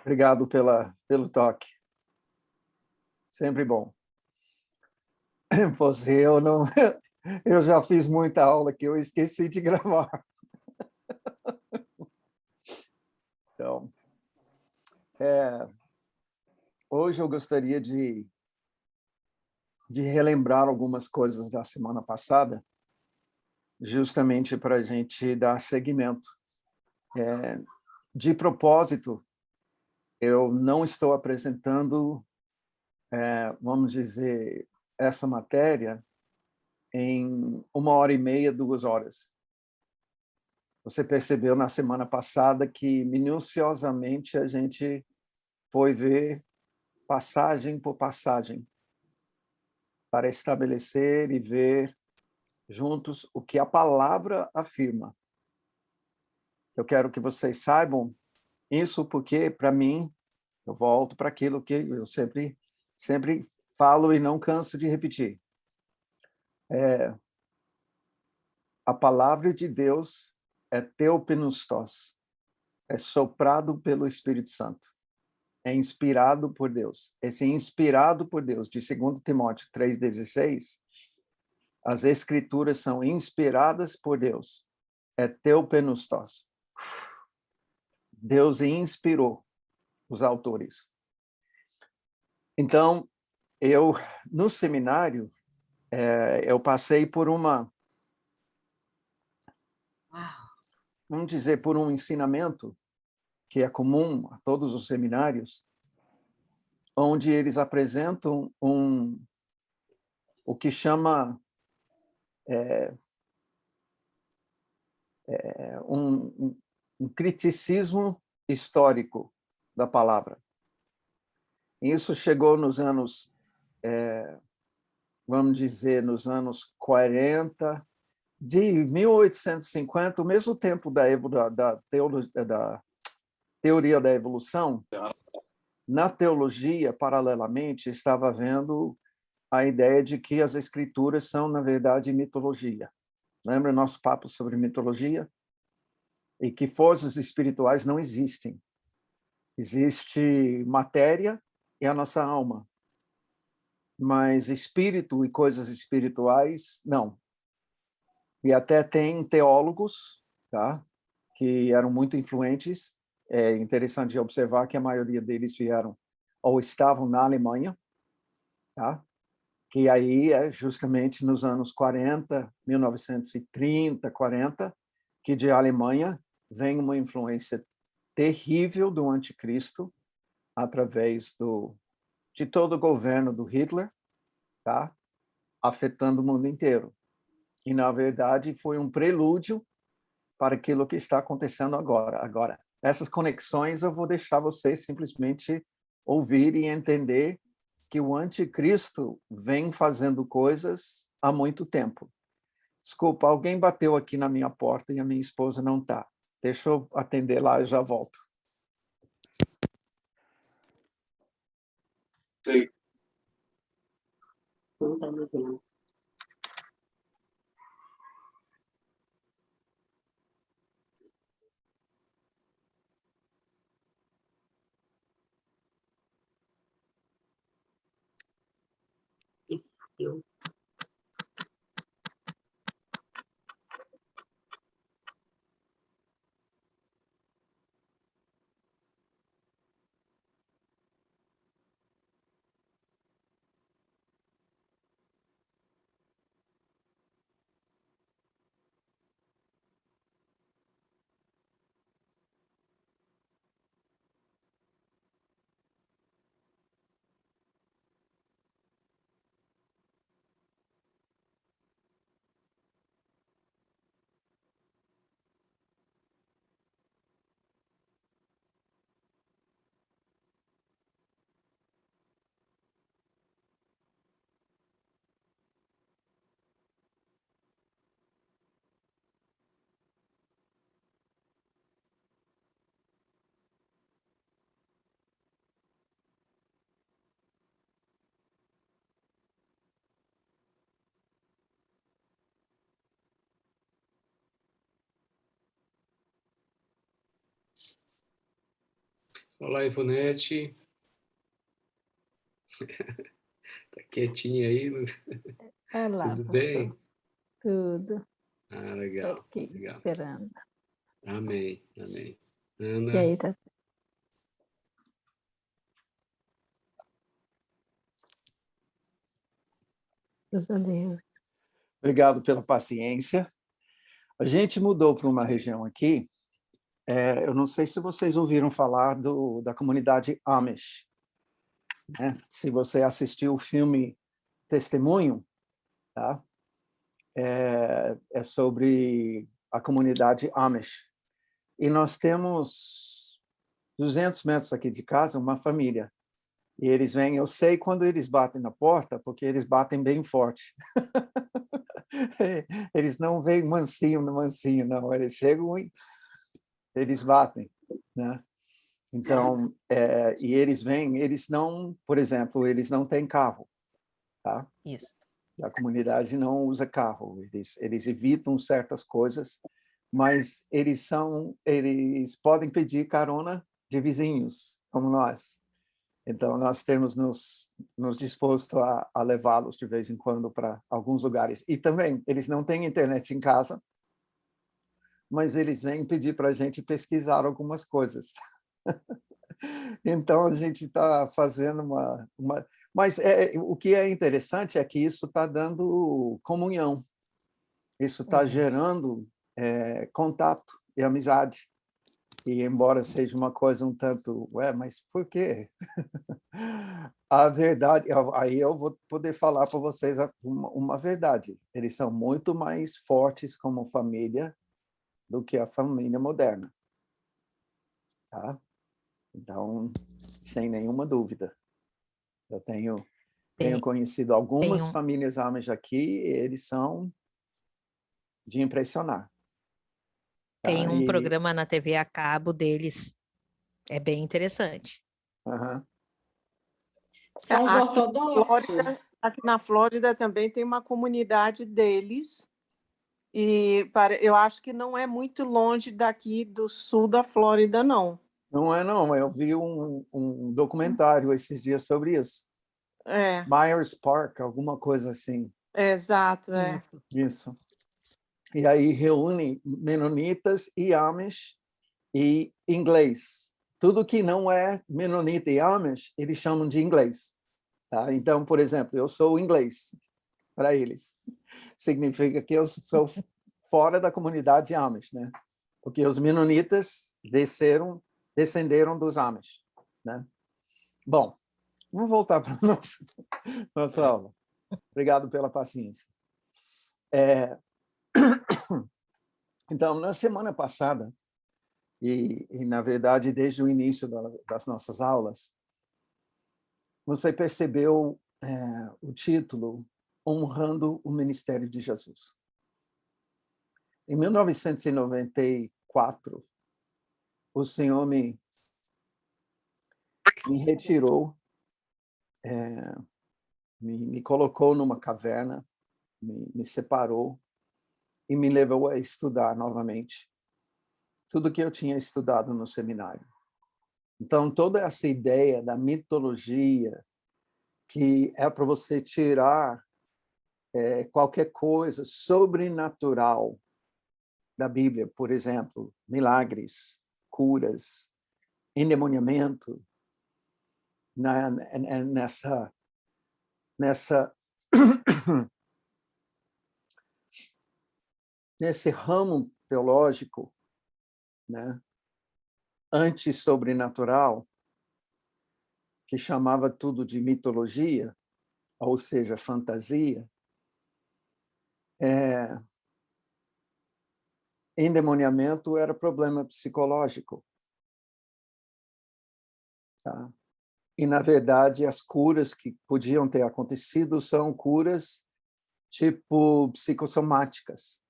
Obrigado pelo toque. Sempre bom. Eu não, eu já fiz muita aula que eu esqueci de gravar. Então, hoje eu gostaria de relembrar algumas coisas da semana passada, justamente para a gente dar seguimento. De propósito, eu não estou apresentando, vamos dizer, essa matéria em 1h30, 2 horas. Você percebeu na semana passada que, minuciosamente, a gente foi ver passagem por passagem para estabelecer e ver juntos o que a palavra afirma. Eu quero que vocês saibam isso porque, para mim, eu volto para aquilo que eu sempre falo e não canso de repetir. A palavra de Deus é teopneustos, é soprado pelo Espírito Santo, é inspirado por Deus. Esse inspirado por Deus, de 2 Timóteo 3,16, as escrituras são inspiradas por Deus, é teopneustos. Deus inspirou os autores. Então, no seminário, eu passei por vamos dizer, por um ensinamento que é comum a todos os seminários, onde eles apresentam o que chama um criticismo histórico da palavra. Isso chegou nos anos, vamos dizer, nos anos 40, de 1850, o mesmo tempo da teoria da evolução. Na teologia, paralelamente, estava havendo a ideia de que as escrituras são, na verdade, mitologia. Lembra nosso papo sobre mitologia? E que forças espirituais não existem. Existe matéria e a nossa alma. Mas espírito e coisas espirituais, não. E até tem teólogos, tá, que eram muito influentes. É interessante observar que a maioria deles vieram ou estavam na Alemanha, tá? Que aí é justamente nos anos 40, 1930, 40, que de Alemanha vem uma influência terrível do anticristo através de todo o governo do Hitler, tá? Afetando o mundo inteiro. E, na verdade, foi um prelúdio para aquilo que está acontecendo agora. Agora, essas conexões eu vou deixar vocês simplesmente ouvir e entender que o anticristo vem fazendo coisas há muito tempo. Desculpa, alguém bateu aqui na minha porta e a minha esposa não está. Deixa eu atender lá e já volto. Sim. Não está me vendo. Eu. Olá, Ivonete. Tá quietinha aí? Olá, Tudo bem? pastor. Tudo. Ah, Tô legal, aqui legal. esperando. Amém, amém. E Ana, aí, tá tudo bem? Obrigado pela paciência. A gente mudou para uma região aqui, eu não sei se vocês ouviram falar da comunidade Amish, né? Se você assistiu o filme Testemunho, tá? É sobre a comunidade Amish. E nós temos 200 metros aqui de casa uma família. E eles vêm, eu sei quando eles batem na porta, porque eles batem bem forte. Eles não vêm mansinho, mansinho, não. Eles chegam e eles batem, né? Então, e eles vêm, eles não, por exemplo, eles não têm carro, tá? Isso. A comunidade não usa carro, eles evitam certas coisas, mas eles podem pedir carona de vizinhos, como nós. Então, nós temos nos disposto a levá-los de vez em quando para alguns lugares. E também, eles não têm internet em casa, mas eles vêm pedir para a gente pesquisar algumas coisas. Então, a gente está fazendo uma... Mas o que é interessante é que isso está dando comunhão, isso está gerando contato e amizade. E embora seja uma coisa um tanto, mas por quê? A verdade, aí eu vou poder falar para vocês uma verdade. Eles são muito mais fortes como família do que a família moderna, tá? Então, sem nenhuma dúvida. Eu tenho Tem, conhecido tem algumas um, famílias Amish aqui, e eles são de impressionar, tem tá? um programa na TV a cabo deles. É bem interessante. Aham. São os Flórida, ortodoxos. aqui na Flórida também tem uma comunidade deles, e eu acho que não é muito longe daqui do sul da Flórida, não. Não é, não. Eu vi um documentário esses dias sobre isso. É, Myers Park, alguma coisa assim. exato, é. Isso. E aí reúne menonitas e Amish e inglês. Tudo que não é menonita e Amish, eles chamam de inglês. Tá? Então, por exemplo, eu sou inglês para eles. Significa que eu sou fora da comunidade Amish, né? Porque os menonitas descenderam dos Amish, né? Bom, vamos voltar para a nossa aula. Obrigado pela paciência. Então, na semana passada, na verdade, desde o início das nossas aulas, você percebeu o título Honrando o Ministério de Jesus. Em 1994, o Senhor me retirou, me colocou numa caverna, me separou e me levou a estudar novamente tudo que eu tinha estudado no seminário. Então, toda essa ideia da mitologia, que é para você tirar qualquer coisa sobrenatural da Bíblia, por exemplo, milagres, curas, endemoniamento, nessa nesse ramo teológico, né, anti-sobrenatural, que chamava tudo de mitologia, ou seja, fantasia, endemoniamento era problema psicológico. Tá? E, na verdade, as curas que podiam ter acontecido são curas tipo psicossomáticas.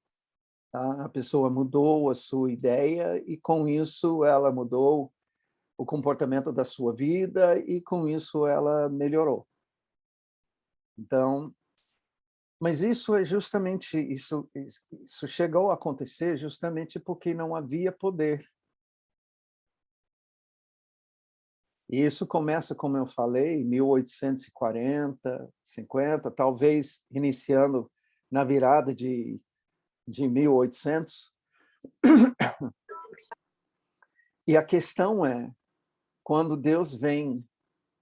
Tá? A pessoa mudou a sua ideia e, com isso, ela mudou o comportamento da sua vida e, com isso, ela melhorou. Então, mas isso é justamente, isso chegou a acontecer justamente porque não havia poder. E isso começa, como eu falei, em 1840, 50, talvez iniciando na virada de 1800. E a questão é, quando Deus vem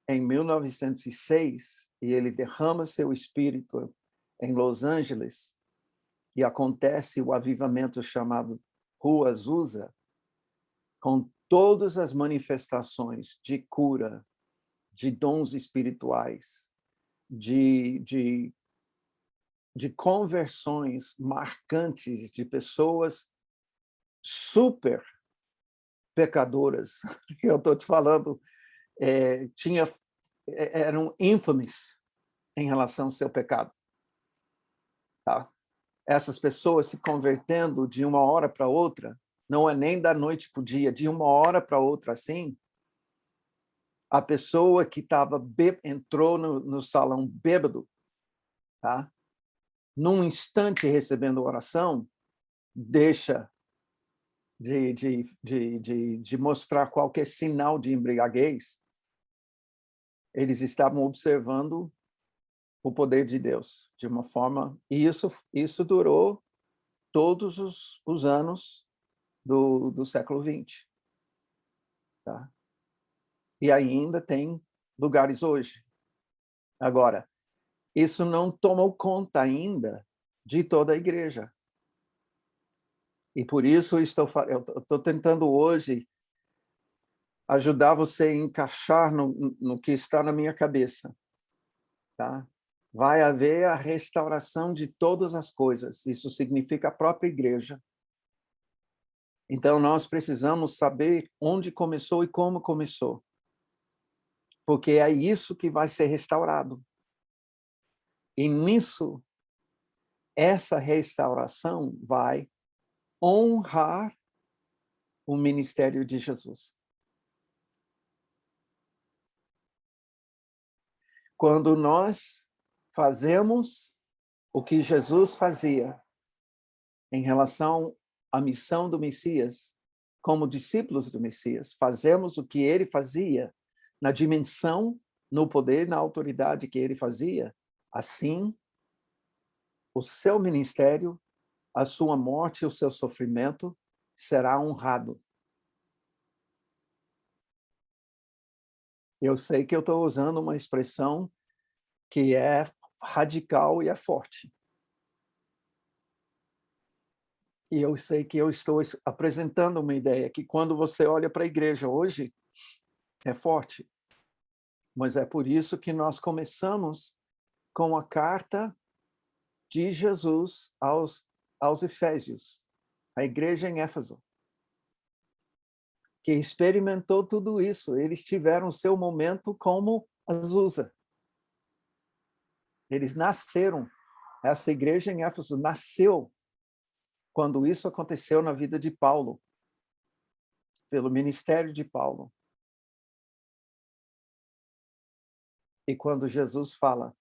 em 1906 e ele derrama seu espírito em Los Angeles e acontece o avivamento chamado Rua Azusa, com todas as manifestações de cura, de dons espirituais, de conversões marcantes de pessoas super pecadoras. Eu estou te falando, eram ínfames em relação ao seu pecado. Tá? Essas pessoas se convertendo de uma hora para outra, não é nem da noite para o dia, de uma hora para outra assim. A pessoa que entrou no salão bêbado, tá? Num instante recebendo oração, deixa de mostrar qualquer sinal de embriaguez. Eles estavam observando o poder de Deus de uma forma, e isso durou todos os anos do século XX. Tá? E ainda tem lugares hoje. Agora, isso não tomou conta ainda de toda a igreja. E por isso eu estou tentando hoje ajudar você a encaixar no que está na minha cabeça. Tá? Vai haver a restauração de todas as coisas. Isso significa a própria igreja. Então, nós precisamos saber onde começou e como começou. Porque é isso que vai ser restaurado. E nisso, essa restauração vai honrar o ministério de Jesus. Quando nós fazemos o que Jesus fazia em relação à missão do Messias, como discípulos do Messias, fazemos o que ele fazia na dimensão, no poder, na autoridade que ele fazia, assim, o seu ministério, a sua morte e o seu sofrimento será honrado. Eu sei que eu estou usando uma expressão que é radical e é forte. E eu sei que eu estou apresentando uma ideia que, quando você olha para a igreja hoje, é forte. Mas é por isso que nós começamos com a carta de Jesus aos Efésios, a igreja em Éfeso, que experimentou tudo isso. Eles tiveram seu momento como Azusa. Eles nasceram. Essa igreja em Éfeso nasceu quando isso aconteceu na vida de Paulo, pelo ministério de Paulo. E quando Jesus fala,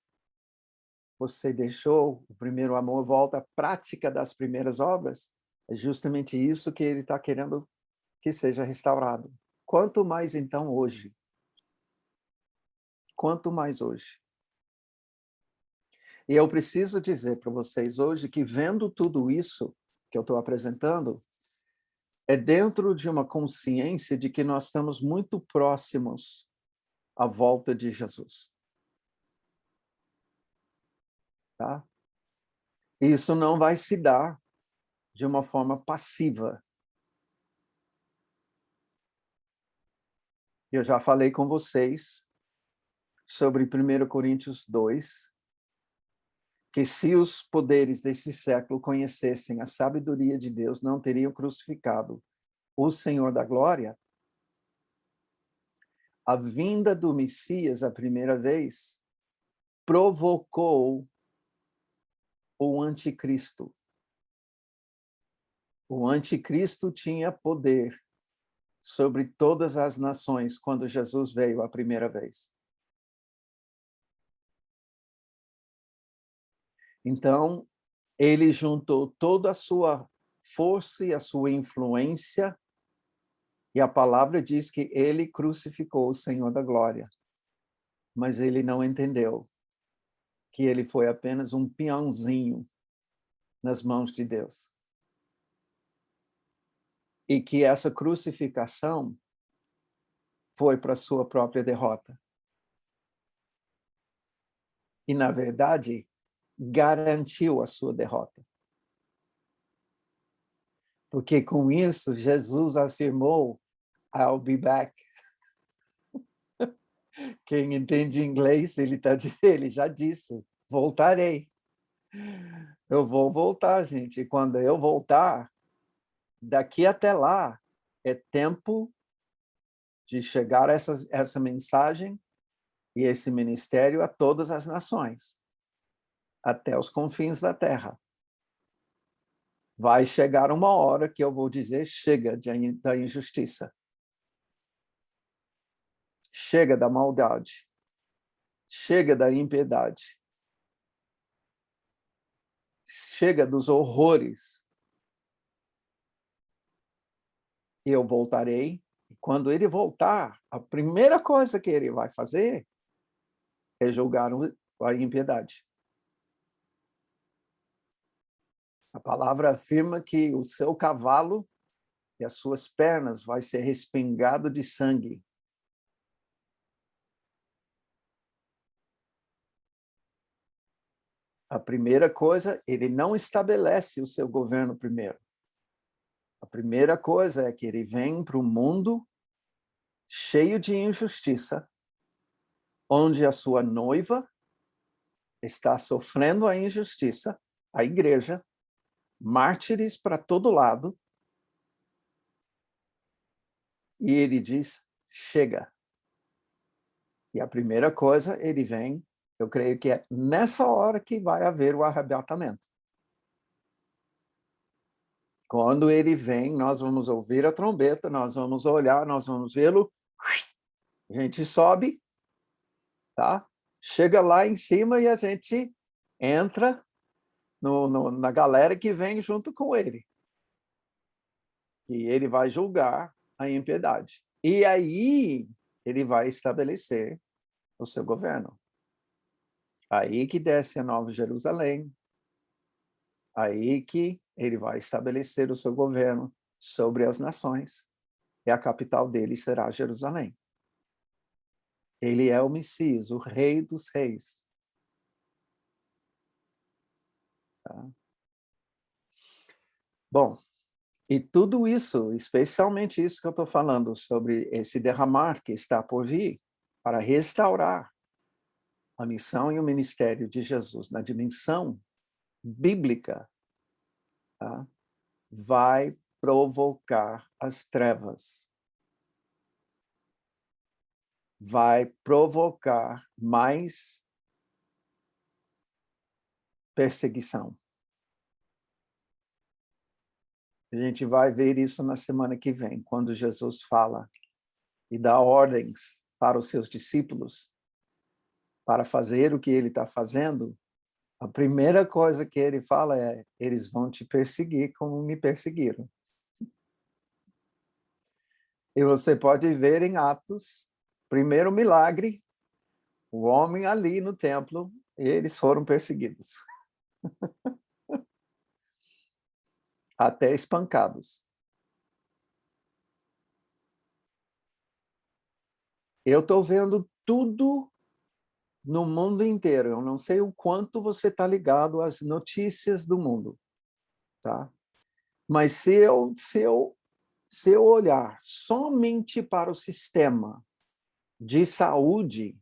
você deixou o primeiro amor, volta à prática das primeiras obras, é justamente isso que ele está querendo que seja restaurado. Quanto mais, então, hoje. Quanto mais hoje. E eu preciso dizer para vocês hoje que, vendo tudo isso que eu estou apresentando, é dentro de uma consciência de que nós estamos muito próximos à volta de Jesus. Tá? Isso não vai se dar de uma forma passiva. Eu já falei com vocês sobre 1 Coríntios 2, que se os poderes desse século conhecessem a sabedoria de Deus, não teriam crucificado o Senhor da glória. A vinda do Messias, a primeira vez, provocou o anticristo. O anticristo tinha poder sobre todas as nações quando Jesus veio a primeira vez. Então, ele juntou toda a sua força e a sua influência E a palavra diz que ele crucificou o Senhor da glória. Mas ele não entendeu que ele foi apenas um peãozinho nas mãos de Deus. E que essa crucificação foi para sua própria derrota. E, na verdade, garantiu a sua derrota. Porque com isso, Jesus afirmou, I'll be back. Quem entende inglês, ele já disse, voltarei. Eu vou voltar, gente. E quando eu voltar, daqui até lá, é tempo de chegar essa mensagem e esse ministério a todas as nações, até os confins da terra. Vai chegar uma hora que eu vou dizer, chega da injustiça. Chega da maldade. Chega da impiedade. Chega dos horrores. E eu voltarei. E quando ele voltar, a primeira coisa que ele vai fazer é julgar a impiedade. A palavra afirma que o seu cavalo e as suas pernas vai ser respingado de sangue. A primeira coisa, ele não estabelece o seu governo primeiro. A primeira coisa é que ele vem para um mundo cheio de injustiça, onde a sua noiva está sofrendo a injustiça, a igreja, mártires para todo lado, e ele diz, chega. E a primeira coisa, ele vem, eu creio que é nessa hora que vai haver o arrebatamento. Quando ele vem, nós vamos ouvir a trombeta, nós vamos olhar, nós vamos vê-lo, a gente sobe, tá? Chega lá em cima e a gente entra na galera que vem junto com ele. E ele vai julgar a impiedade. E aí ele vai estabelecer o seu governo. Aí que desce a Nova Jerusalém. Aí que ele vai estabelecer o seu governo sobre as nações. E a capital dele será Jerusalém. Ele é o Messias, o Rei dos Reis. Tá? Bom, e tudo isso, especialmente isso que eu estou falando, sobre esse derramar que está por vir, para restaurar a missão e o ministério de Jesus na dimensão bíblica, tá? Vai provocar as trevas. Vai provocar mais perseguição. A gente vai ver isso na semana que vem, quando Jesus fala e dá ordens para os seus discípulos para fazer o que ele está fazendo. A primeira coisa que ele fala é, eles vão te perseguir como me perseguiram. E você pode ver em Atos, primeiro milagre, o homem ali no templo, eles foram perseguidos. Até espancados. Eu estou vendo tudo no mundo inteiro. Eu não sei o quanto você está ligado às notícias do mundo, tá? Mas se eu olhar somente para o sistema de saúde,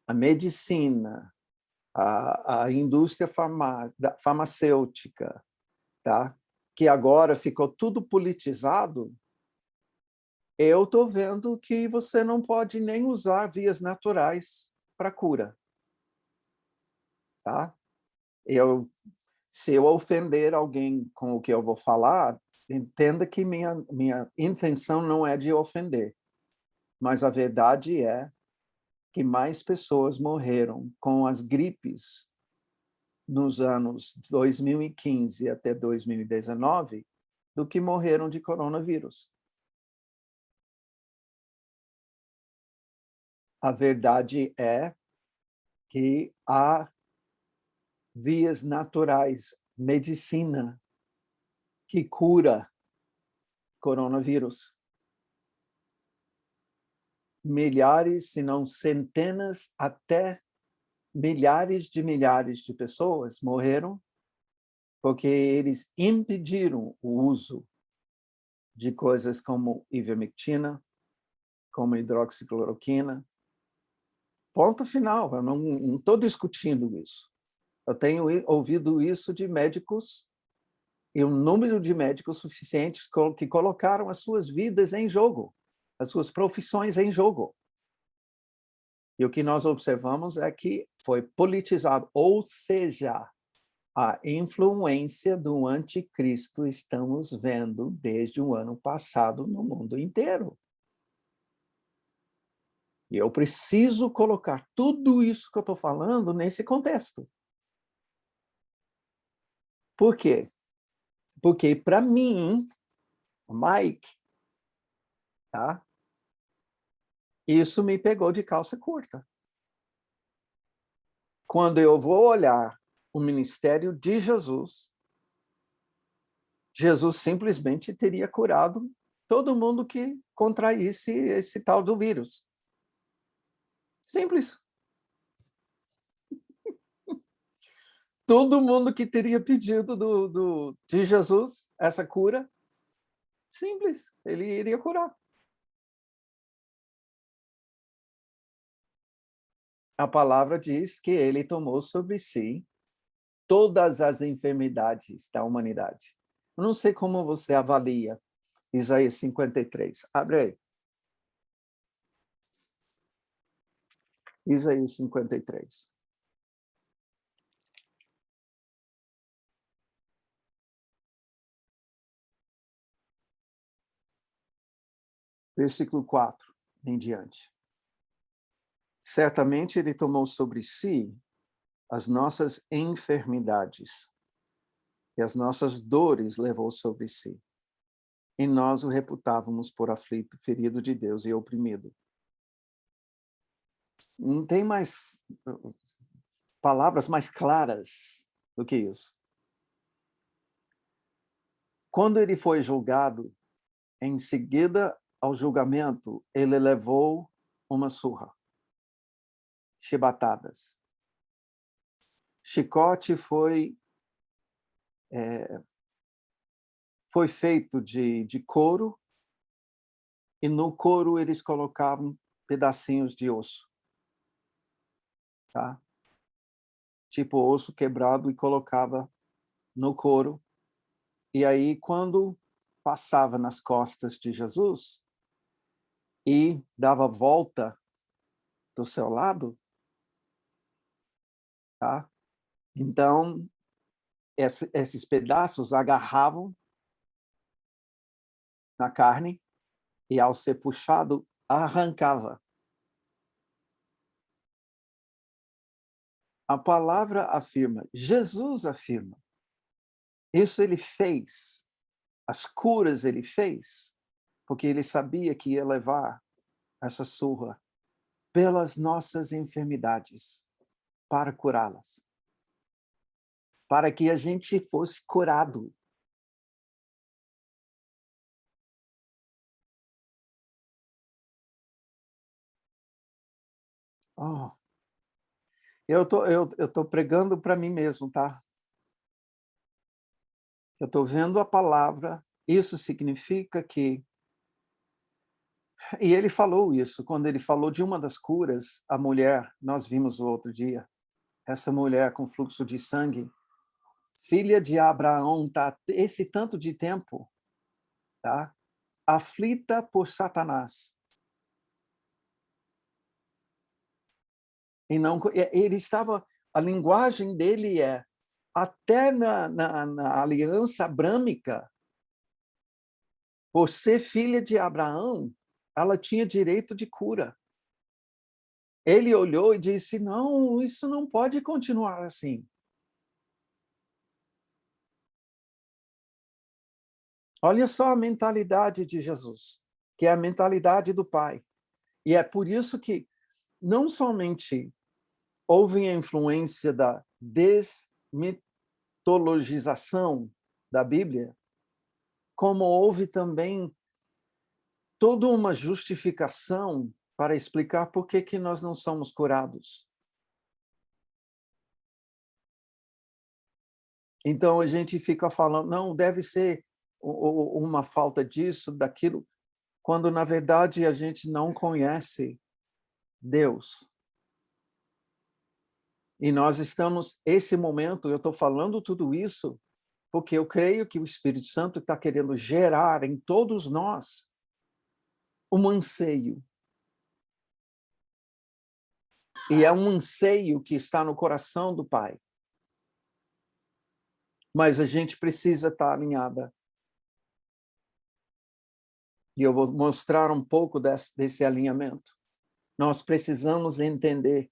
a medicina, a indústria farmacêutica, tá? Que agora ficou tudo politizado, eu estou vendo que você não pode nem usar vias naturais para cura. Tá? Se eu ofender alguém com o que eu vou falar, entenda que minha intenção não é de ofender. Mas a verdade é que mais pessoas morreram com as gripes nos anos 2015 até 2019 do que morreram de coronavírus. A verdade é que há vias naturais, medicina, que cura coronavírus. Milhares, se não centenas, até milhares de pessoas morreram porque eles impediram o uso de coisas como ivermectina, como hidroxicloroquina. Ponto final, eu não estou discutindo isso. Eu tenho ouvido isso de médicos, e um número de médicos suficientes que colocaram as suas vidas em jogo, as suas profissões em jogo. E o que nós observamos é que foi politizado, ou seja, a influência do anticristo estamos vendo desde o ano passado no mundo inteiro. E eu preciso colocar tudo isso que eu estou falando nesse contexto. Por quê? Porque, para mim, Mike, tá? Isso me pegou de calça curta. Quando eu vou olhar o ministério de Jesus, Jesus simplesmente teria curado todo mundo que contraísse esse tal do vírus. Simples. Todo mundo que teria pedido de Jesus essa cura, simples, ele iria curar. A palavra diz que ele tomou sobre si todas as enfermidades da humanidade. Eu não sei como você avalia Isaías 53. Abre aí. Isaías 53. Versículo 4 em diante. Certamente ele tomou sobre si as nossas enfermidades e as nossas dores levou sobre si. E nós o reputávamos por aflito, ferido de Deus e oprimido. Não tem mais palavras mais claras do que isso. Quando ele foi julgado, em seguida ao julgamento, ele levou uma surra, chibatadas. Chicote foi feito de couro, e no couro eles colocavam pedacinhos de osso. Tá? Tipo osso quebrado, e colocava no couro. E aí, quando passava nas costas de Jesus e dava volta do seu lado, tá? Então, esses pedaços agarravam na carne e, ao ser puxado, arrancava. A palavra afirma, Jesus afirma, isso ele fez, as curas ele fez, porque ele sabia que ia levar essa surra pelas nossas enfermidades, para curá-las, para que a gente fosse curado. Oh. Eu tô pregando para mim mesmo, tá? Eu estou vendo a palavra, isso significa que... E ele falou isso, quando ele falou de uma das curas, a mulher, nós vimos o outro dia, essa mulher com fluxo de sangue, filha de Abraão, tá esse tanto de tempo, tá? Aflita por Satanás. E não, ele estava, a linguagem dele até na aliança abrâmica, por ser filha de Abraão, ela tinha direito de cura. Ele olhou e disse, não, isso não pode continuar assim. Olha só a mentalidade de Jesus, que é a mentalidade do Pai. E é por isso que não somente houve a influência da desmitologização da Bíblia, como houve também toda uma justificação para explicar por que nós não somos curados. Então, a gente fica falando, não, deve ser uma falta disso, daquilo, quando, na verdade, a gente não conhece Deus. E nós estamos, esse momento, eu estou falando tudo isso, porque eu creio que o Espírito Santo está querendo gerar em todos nós um anseio. E é um anseio que está no coração do Pai. Mas a gente precisa estar alinhada. E eu vou mostrar um pouco desse alinhamento. Nós precisamos entender.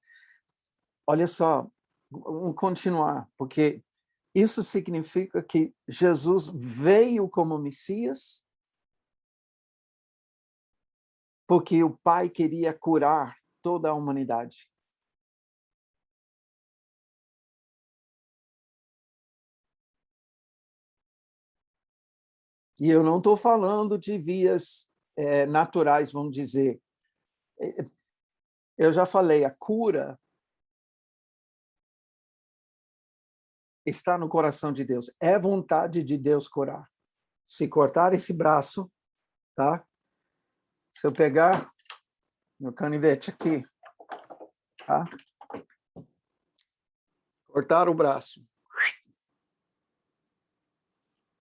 Olha só, vamos continuar, porque isso significa que Jesus veio como Messias, porque o Pai queria curar toda a humanidade. E eu não estou falando de vias naturais, vamos dizer. Eu já falei, a cura está no coração de Deus. É vontade de Deus curar. Se cortar esse braço, tá? Se eu pegar meu canivete aqui, tá? Cortar o braço.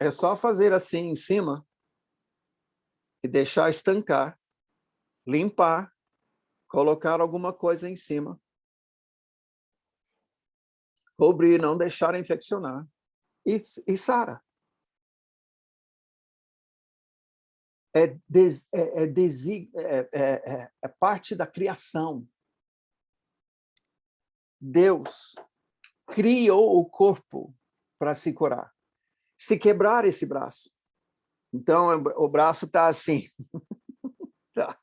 É só fazer assim em cima e deixar estancar, limpar, colocar alguma coisa em cima, cobrir, não deixar infeccionar e sara. É parte da criação. Deus criou o corpo para se curar. Se quebrar esse braço, então o braço está assim. Tá.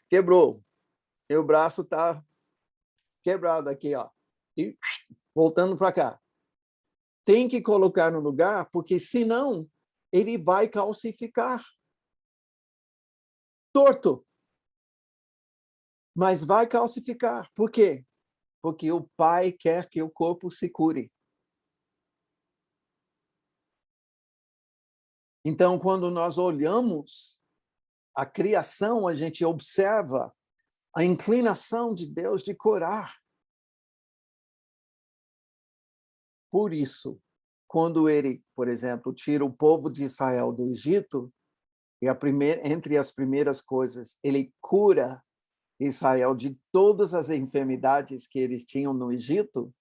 Quebrou. E o braço está quebrado aqui, ó. E voltando para cá. Tem que colocar no lugar, porque senão ele vai calcificar. Torto. Mas vai calcificar. Por quê? Porque o Pai quer que o corpo se cure. Então, quando nós olhamos a criação, a gente observa a inclinação de Deus de curar. Por isso, quando ele, por exemplo, tira o povo de Israel do Egito, e entre as primeiras coisas, ele cura Israel de todas as enfermidades que eles tinham no Egito,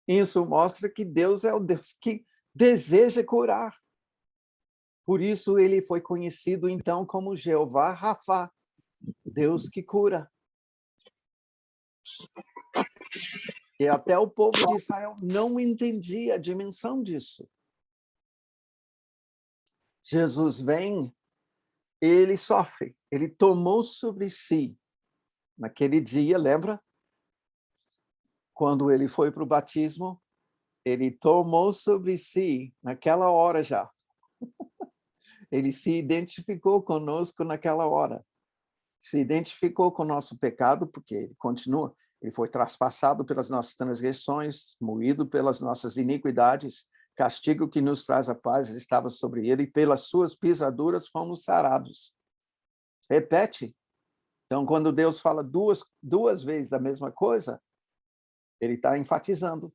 isso mostra que Deus é o Deus que deseja curar. Por isso ele foi conhecido então como Jeová Rafá, Deus que cura. E até o povo de Israel não entendia a dimensão disso. Jesus vem, ele sofre, ele tomou sobre si, naquele dia, lembra? Quando ele foi para o batismo, ele tomou sobre si, naquela hora já. Ele se identificou conosco naquela hora. Se identificou com o nosso pecado, porque ele continua, ele foi traspassado pelas nossas transgressões, moído pelas nossas iniquidades, castigo que nos traz a paz estava sobre ele, e pelas suas pisaduras fomos sarados. Repete. Então, quando Deus fala duas vezes a mesma coisa, ele está enfatizando.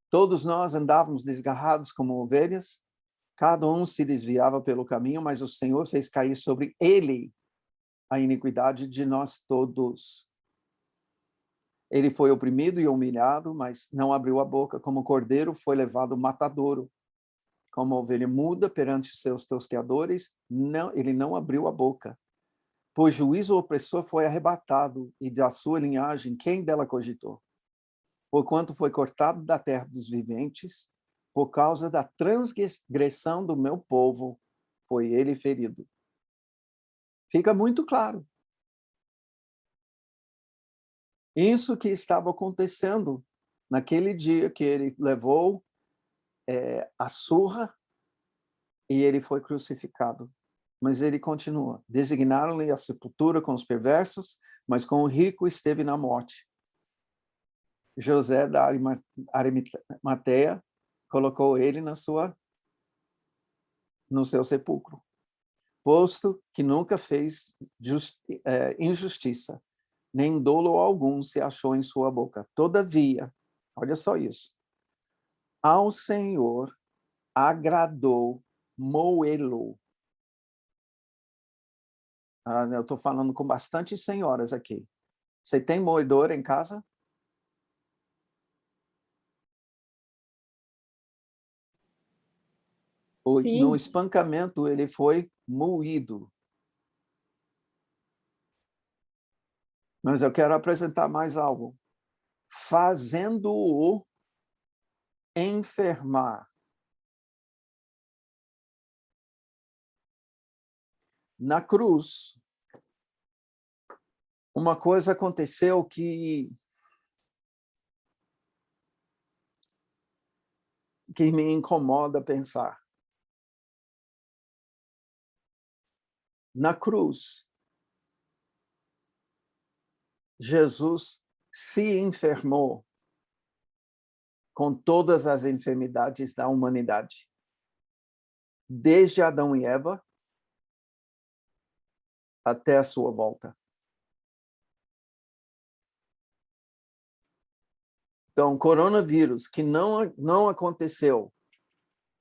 Todos nós andávamos desgarrados como ovelhas, cada um se desviava pelo caminho, mas o Senhor fez cair sobre ele a iniquidade de nós todos. Ele foi oprimido e humilhado, mas não abriu a boca. Como cordeiro foi levado ao matadouro. Como ovelha muda perante os seus tosqueadores, ele não abriu a boca. Por juízo o opressor foi arrebatado, e da sua linhagem quem dela cogitou? Porquanto foi cortado da terra dos viventes, por causa da transgressão do meu povo, foi ele ferido. Fica muito claro. Isso que estava acontecendo naquele dia que ele levou a surra e ele foi crucificado. Mas ele continua. Designaram-lhe a sepultura com os perversos, mas com o rico esteve na morte. José da Arimateia colocou ele no seu sepulcro, posto que nunca fez injustiça, nem dolo algum se achou em sua boca. Todavia, olha só isso, ao Senhor agradou moê-lo. Eu estou falando com bastante senhoras aqui. Você tem moedor em casa? No espancamento, ele foi moído. Mas eu quero apresentar mais algo. Fazendo-o enfermar. Na cruz, uma coisa aconteceu que me incomoda pensar. Na cruz, Jesus se enfermou com todas as enfermidades da humanidade, desde Adão e Eva até a sua volta. Então, coronavírus, que não aconteceu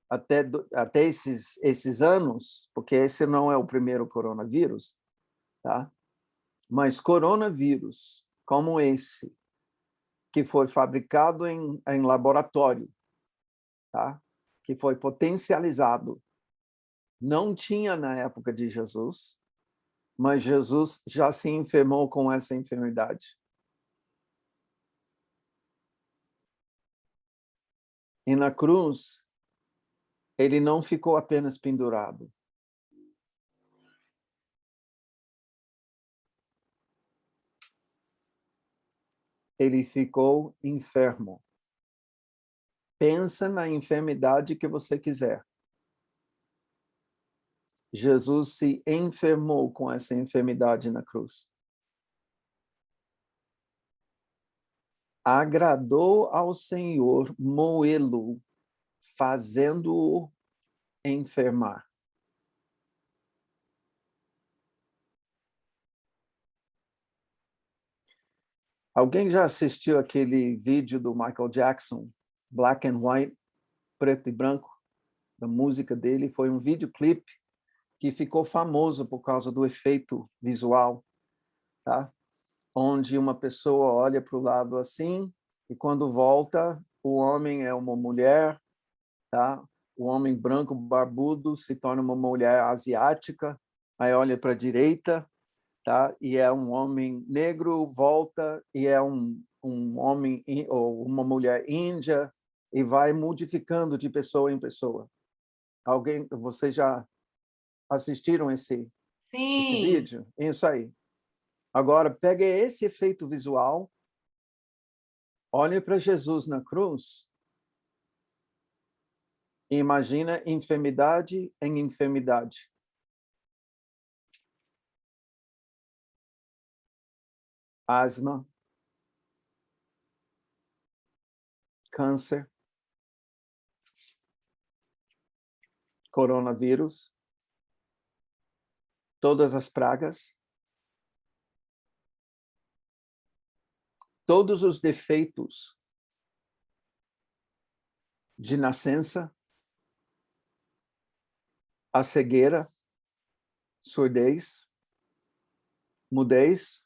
até esses anos, porque esse não é o primeiro coronavírus, tá? Mas coronavírus como esse, que foi fabricado em laboratório, tá? Que foi potencializado, não tinha na época de Jesus, mas Jesus já se enfermou com essa enfermidade. E na cruz, ele não ficou apenas pendurado. Ele ficou enfermo. Pensa na enfermidade que você quiser. Jesus se enfermou com essa enfermidade na cruz. Agradou ao Senhor moê-lo, fazendo-o enfermar. Alguém já assistiu aquele vídeo do Michael Jackson, Black and White, preto e branco, da música dele? Foi um videoclipe que ficou famoso por causa do efeito visual, tá? Onde uma pessoa olha para o lado assim, e quando volta, o homem é uma mulher, tá? O homem branco barbudo se torna uma mulher asiática, aí olha para a direita, tá? E é um homem negro, volta, e é um homem ou uma mulher índia, e vai modificando de pessoa em pessoa. Vocês já assistiram esse vídeo? Isso aí. Agora, pega esse efeito visual, olhe para Jesus na cruz, e imagina enfermidade em enfermidade. Asma, câncer, coronavírus, todas as pragas, todos os defeitos de nascença, a cegueira, surdez, mudez,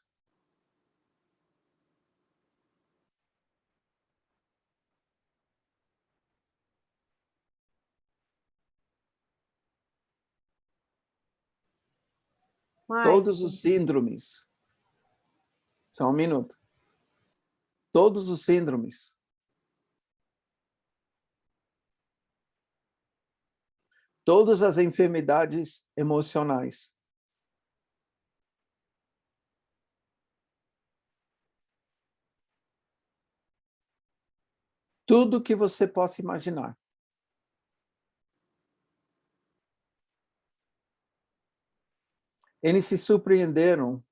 todos os síndromes. Só um minuto. Todos os síndromes. Todas as enfermidades emocionais. Tudo que você possa imaginar. Eles se surpreenderam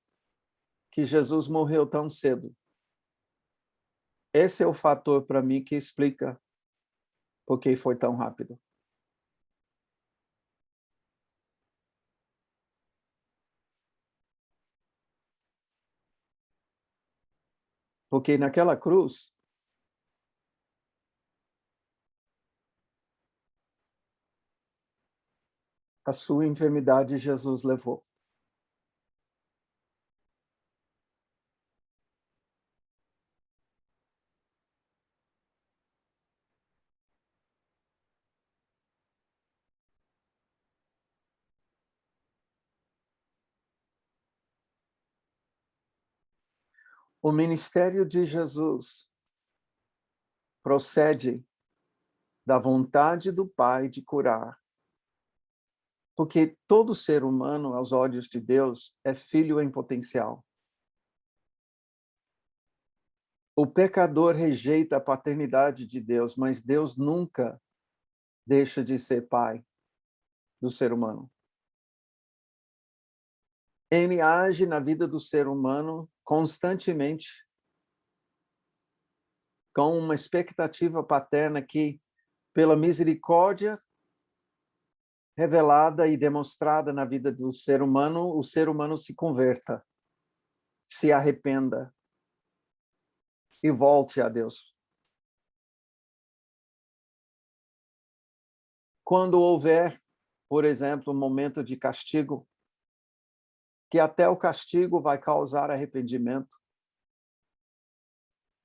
que Jesus morreu tão cedo. Esse é o fator para mim que explica por que foi tão rápido. Porque naquela cruz, a sua enfermidade Jesus levou. O ministério de Jesus procede da vontade do Pai de curar. Porque todo ser humano, aos olhos de Deus, é filho em potencial. O pecador rejeita a paternidade de Deus, mas Deus nunca deixa de ser pai do ser humano. Ele age na vida do ser humano constantemente com uma expectativa paterna que, pela misericórdia revelada e demonstrada na vida do ser humano, o ser humano se converta, se arrependa e volte a Deus. Quando houver, por exemplo, um momento de castigo, que até o castigo vai causar arrependimento.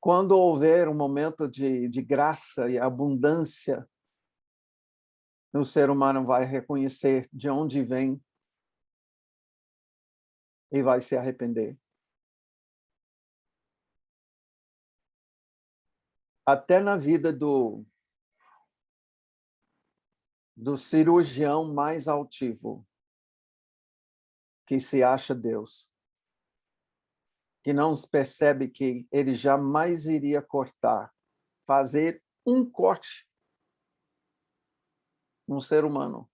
Quando houver um momento de graça e abundância, o ser humano vai reconhecer de onde vem e vai se arrepender. Até na vida do cirurgião mais altivo, que se acha Deus, que não percebe que ele jamais iria cortar, fazer um corte num ser humano,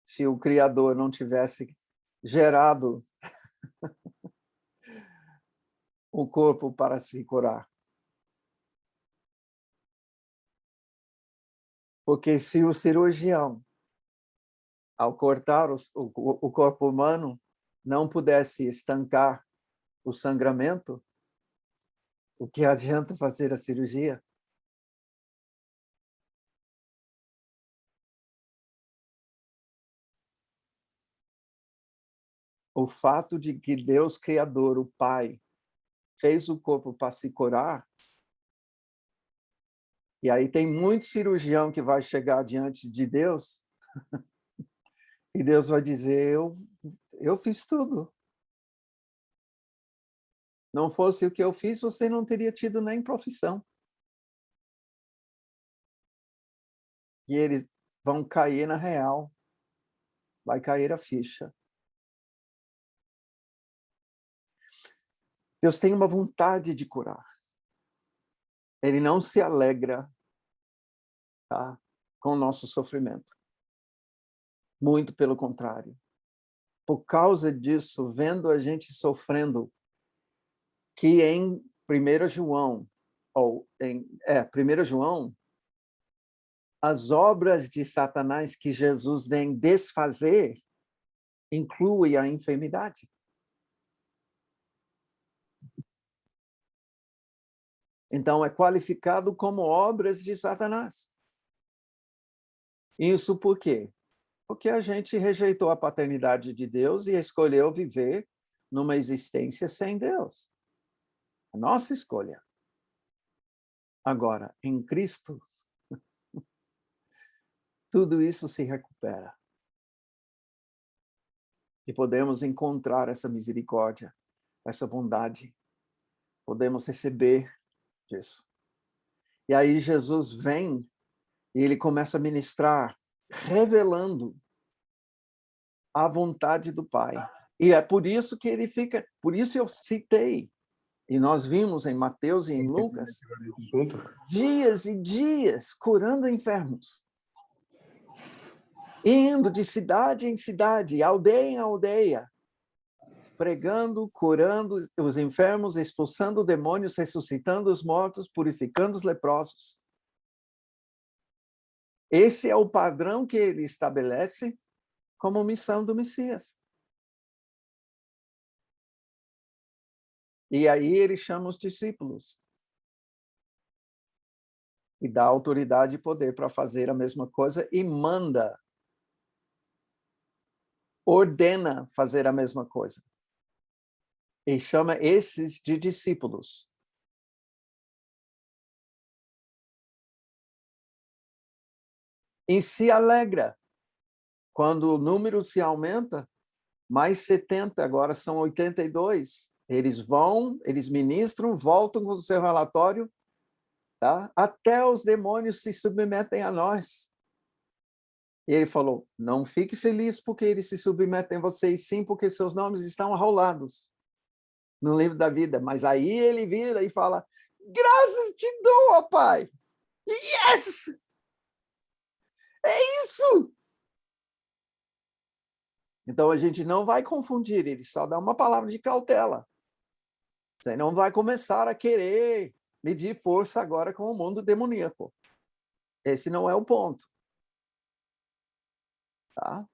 se o Criador não tivesse gerado o corpo para se curar. Porque se o cirurgião, ao cortar o corpo humano, não pudesse estancar o sangramento, o que adianta fazer a cirurgia? O fato de que Deus Criador, o Pai, fez o corpo para se curar, e aí tem muito cirurgião que vai chegar diante de Deus, e Deus vai dizer, eu fiz tudo. Não fosse o que eu fiz, você não teria tido nem profissão. E eles vão cair na real, vai cair a ficha. Deus tem uma vontade de curar. Ele não se alegra, tá, com o nosso sofrimento. Muito pelo contrário. Por causa disso, vendo a gente sofrendo, que em 1 João, 1 João, as obras de Satanás que Jesus vem desfazer incluem a enfermidade. Então, é qualificado como obras de Satanás. Isso por quê? Porque a gente rejeitou a paternidade de Deus e escolheu viver numa existência sem Deus. A nossa escolha. Agora, em Cristo, tudo isso se recupera. E podemos encontrar essa misericórdia, essa bondade. Podemos receber disso. E aí Jesus vem e ele começa a ministrar, revelando a vontade do Pai. E é por isso que ele fica, por isso eu citei E nós vimos em Mateus e em Lucas Junto. dias e dias curando enfermos. Indo de cidade em cidade, aldeia em aldeia, pregando, curando os enfermos, expulsando demônios, ressuscitando os mortos, purificando os leprosos. Esse é o padrão que ele estabelece como missão do Messias. E aí ele chama os discípulos e dá autoridade e poder para fazer a mesma coisa e manda, ordena fazer a mesma coisa. E chama esses de discípulos. E se alegra quando o número se aumenta, mais 70, agora são 82. Eles vão, eles ministram, voltam com o seu relatório, tá? Até os demônios se submetem a nós. E ele falou, não fique feliz porque eles se submetem a vocês, sim, porque seus nomes estão arrolados no livro da vida. Mas aí ele vira e fala, graças te dou, ó Pai. Yes! É isso! Então, a gente não vai confundir, ele só dá uma palavra de cautela. Você não vai começar a querer medir força agora com o mundo demoníaco. Esse não é o ponto. Tá?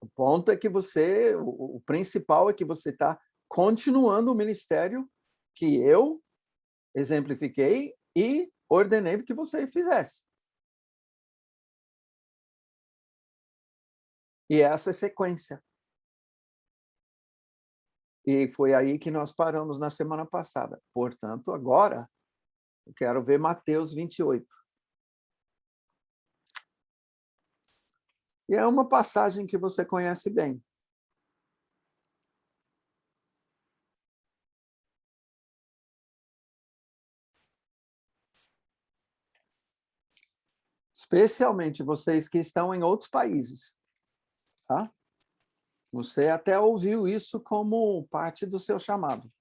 O ponto é que você, o principal é que você está continuando o ministério que eu exemplifiquei e ordenei que você fizesse. E essa é a sequência. E foi aí que nós paramos na semana passada. Portanto, agora, eu quero ver Mateus 28. E é uma passagem que você conhece bem. Especialmente vocês que estão em outros países. Tá? Você até ouviu isso como parte do seu chamado.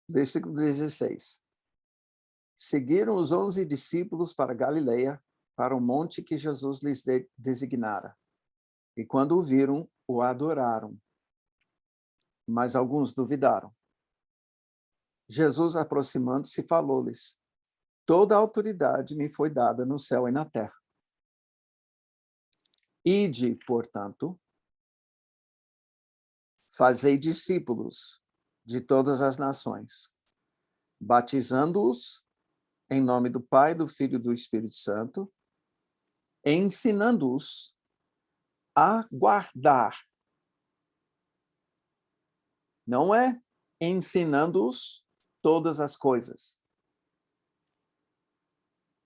Versículo 16. Seguiram os 11 discípulos para Galileia, para o monte que Jesus lhes designara. E quando o viram, o adoraram. Mas alguns duvidaram. Jesus, aproximando-se, falou-lhes: toda a autoridade me foi dada no céu e na terra. Ide, portanto, fazei discípulos de todas as nações, batizando-os em nome do Pai, do Filho e do Espírito Santo, ensinando-os a guardar. Não é ensinando-os todas as coisas.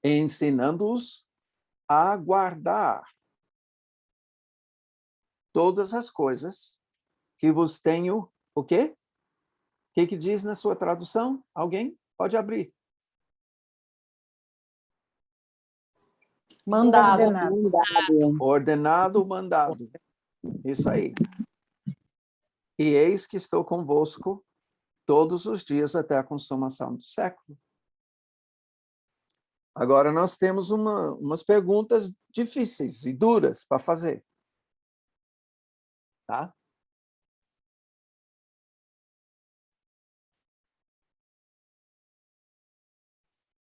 Ensinando-os a guardar todas as coisas que vos tenho, o quê? O que diz na sua tradução? Alguém? Pode abrir. Mandado. Ordenado, mandado. Isso aí. E eis que estou convosco todos os dias até a consumação do século. Agora nós temos umas perguntas difíceis e duras para fazer. Tá?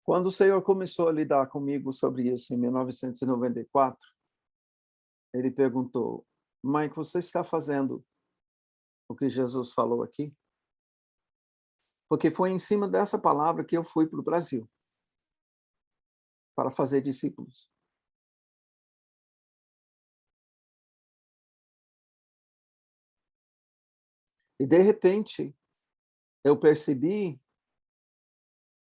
Quando o Senhor começou a lidar comigo sobre isso em 1994, ele perguntou: Mike, você está fazendo o que Jesus falou aqui? Porque foi em cima dessa palavra que eu fui para o Brasil para fazer discípulos. E, de repente, eu percebi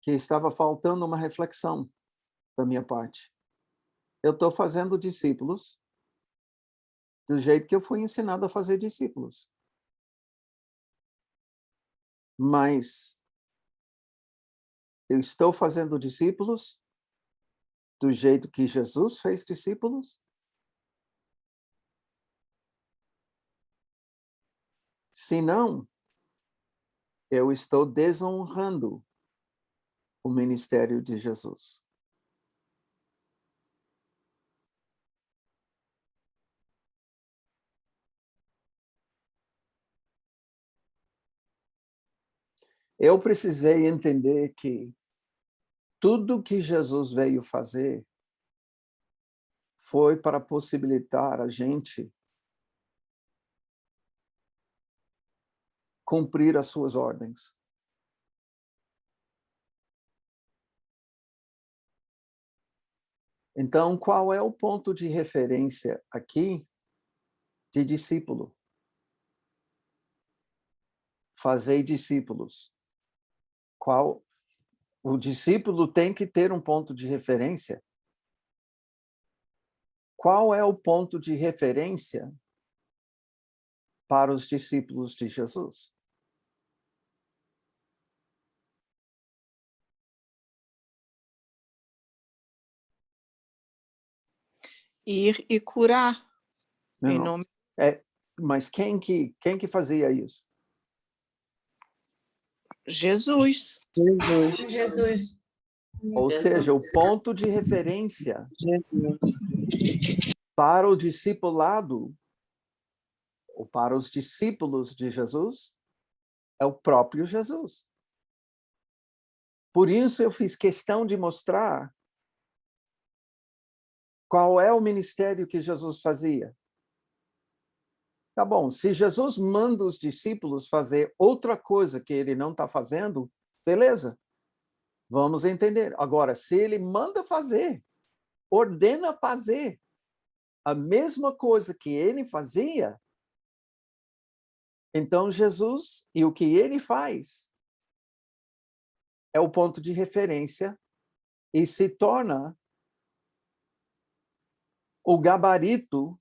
que estava faltando uma reflexão da minha parte. Eu estou fazendo discípulos do jeito que eu fui ensinado a fazer discípulos. Mas eu estou fazendo discípulos do jeito que Jesus fez discípulos? Senão, eu estou desonrando o ministério de Jesus. Eu precisei entender que tudo que Jesus veio fazer foi para possibilitar a gente cumprir as suas ordens. Então, qual é o ponto de referência aqui de discípulo? Fazei discípulos. O discípulo tem que ter um ponto de referência. Qual é o ponto de referência para os discípulos de Jesus? Ir e curar. Em Não. nome Mas quem que fazia isso? Jesus. Jesus. Jesus. Ou seja, o ponto de referência Jesus. para o discipulado, ou para os discípulos de Jesus, é o próprio Jesus. Por isso eu fiz questão de mostrar qual é o ministério que Jesus fazia. Tá bom, se Jesus manda os discípulos fazer outra coisa que ele não está fazendo, beleza, vamos entender. Agora, se ele manda fazer, ordena fazer a mesma coisa que ele fazia, então Jesus e o que ele faz é o ponto de referência e se torna o gabarito